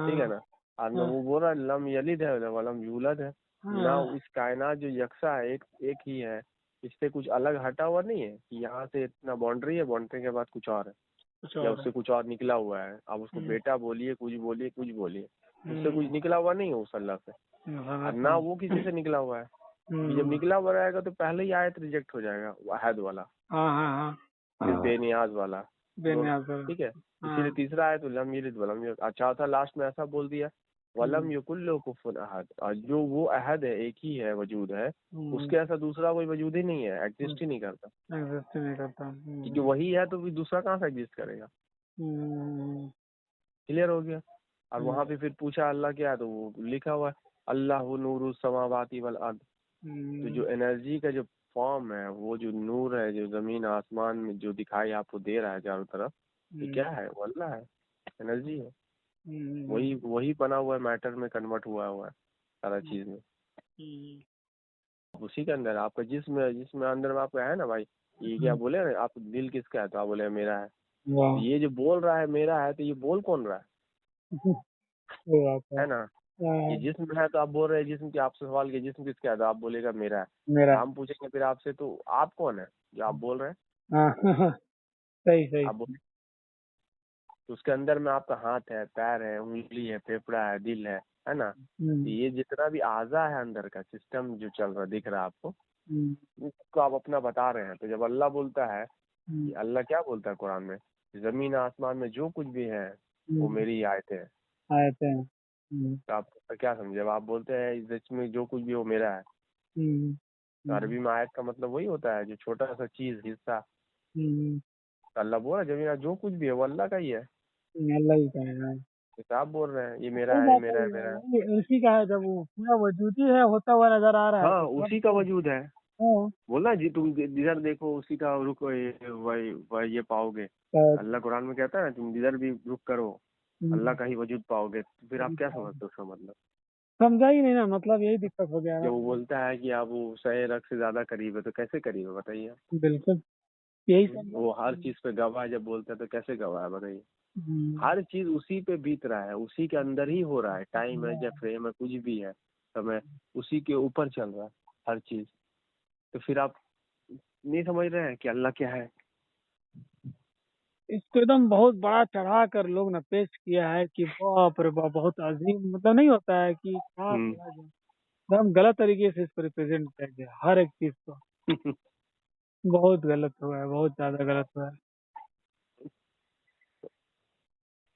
ठीक है हाँ ना। और न हाँ वो बोल रहा है लम यलिद है वलम यूलद है। ना हाँ, इस कायनात जो यकसा है, एक एक ही है, इससे कुछ अलग हटा हुआ नहीं है कि यहाँ से इतना बाउंड्री है, बाउंड्री के बाद कुछ और है, कुछ या और है। उससे कुछ और निकला हुआ है। आप उसको हम्म, बेटा बोलिए, कुछ बोलिए, कुछ बोलिए, उससे हम्म, कुछ निकला हुआ नहीं है उस अल्लाह से। और ना वो किसी से निकला हुआ है। कि जब निकला हुआ रहेगा तो पहले ही आयत रिजेक्ट हो जाएगा, वाहिद वाला, हाँ हाँ फिर हाँ, बेनियाज वाला दोनों। बेनियाज वाला। ठीक है। हाँ। इसीलिए तीसरा आयत लम यलिद वलम यूलद, अच्छा था लास्ट में ऐसा बोल दिया, वलम यकुल लहू कुफुवन अहद, और जो वो अहद है, एक ही है, वजूद है, उसके ऐसा दूसरा कोई वजूद ही नहीं है, एग्जिस्ट ही नहीं करता। एग्जिस्ट नहीं करता। क्योंकि वही है तो फिर दूसरा कहाँ से एग्जिस्ट करेगा। क्लियर हो गया। और वहां पे फिर पूछा अल्लाह क्या है, तो वो लिखा हुआ है अल्लाह नूरु समावाति वल अर्द। तो जो एनर्जी का जो फॉर्म है, वो जो नूर है, जो जमीन आसमान में जो दिखाई आपको दे रहा है चारों तरफ, ये क्या है, वो अल्लाह है, एनर्जी है। वही वही बना हुआ है, मैटर में कन्वर्ट हुआ है सारा चीज में। उसी के अंदर आपका जिस्म है, जिसमें अंदर में आपका है ना भाई, ये क्या बोले ना आप, दिल किसका है, तो आप बोले मेरा है। तो वाह, ये जो बोल रहा है मेरा है, तो ये बोल कौन रहा सही बात है। है ना। ये जिस्म है, तो आप बोल रहे हैं जिस्म की, आपसे सवाल किया जिस्म किसका है, तो आप बोलेगा मेरा है। मेरा। हम पूछेंगे फिर आपसे, तो आप कौन है जो आप बोल रहे हैं, हाँ सही सही। आप बोले। तो उसके अंदर में आपका हाथ है, पैर है, उंगली है, फेफड़ा है, दिल है ना। तो ये जितना भी आज़ा है अंदर का सिस्टम जो चल रहा दिख रहा है आपको, इसको आप अपना बता रहे हैं। तो जब अल्लाह बोलता है कि, अल्लाह क्या बोलता है कुरान में, जमीन आसमान में जो कुछ भी है वो मेरी आयतें हैं। आते हैं। तो आप क्या समझे जब आप बोलते हैं इसमें जो कुछ भी वो मेरा है। तो अरबी में आयत का मतलब वही होता है, जो छोटा सा चीज, हिस्सा। तो अल्लाह बोल रहा है जमीन जो कुछ भी है वो अल्लाह का ही है। अल्लाह ही का है। जैसे आप बोल रहे हैं ये मेरा सही है, ये बात है, मेरा है, मेरा है। उसी का है, जब वो पूरा वजूदी है होता हुआ नजर आ रहा है हाँ, तो सब उसी का तो। वजूद है। हाँ, बोलना जी, तुम जिधर देखो उसी का रुख वही वही ये पाओगे। शायद। अल्लाह कुरान में कहता है ना, तुम जिधर भी रुख करो अल्लाह का ही वजूद पाओगे। तो फिर आप क्या समझते हो उसका मतलब। समझा ही नहीं ना, मतलब यही दिक्कत हो गया जब ना। वो बोलता है कि आप वो सहे रख से ज्यादा करीब है, तो कैसे करीब है बताइए। बिल्कुल, यही समझा। वो हर चीज पे गवाह है, जब बोलता है तो कैसे गवाह है बताइए। हर चीज उसी पे बीत रहा है, उसी के अंदर ही हो रहा है, टाइम है या फ्रेम है, कुछ भी है, समय उसी के ऊपर चल रहा है हर चीज। तो फिर आप नहीं समझ रहे हैं कि अल्लाह क्या है। इसको एकदम बहुत बड़ा चढ़ा कर लोग ने पेश किया है कि बाप रे बाप, बहुत अजीम, मतलब नहीं होता है कि क्या हम्म। किया जाए। एकदम गलत तरीके से इसको रिप्रेजेंट किया गया हर एक चीज को। बहुत गलत हुआ है, बहुत ज्यादा गलत हुआ है।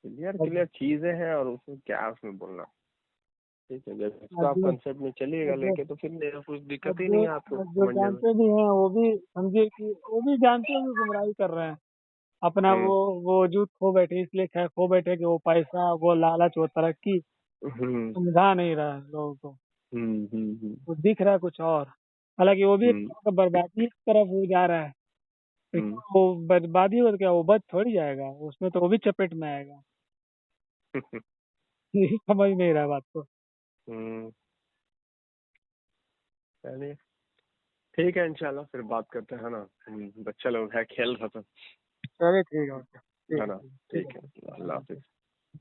क्लियर अब क्लियर चीजें हैं, और उसमें क्या उसमें बोलना। ठीक है, जब इसको अब आप जो कंसेप्ट में चलिएगा अब जो लेके, तो फिर मेरा कुछ दिक्कत अब ही नहीं जो है आपको अब जो समझने में। जानते भी हैं वो भी समझे कि वो भी जानते हुए गुमराही कर रहे हैं। अपना हम्म वो वजूद खो बैठे, इसलिए खो बैठे कि वो पैसा, वो लालच, वो तरक्की हम्म समझा नहीं रहा है लोगों को। हम्म। वो दिख रहा है कुछ और। हालांकि वो भी एक हम्म तरह का बर्बादी की तरफ वो जा रहा है। हम्म लेकिन वो बर्बादी हो तो क्या, वो बच थोड़ी जाएगा, उसमें तो वो भी चपेट में आएगा। यही समझ नहीं रहा बात को। हम्म। चलिए ठीक है, इंशाल्लाह फिर बात करते हैं ना। बच्चा लोग है खेल रहा था। चलिए ठीक है, ओके, है ठीक ना? है, ठीक है, अल्लाह हाफिज।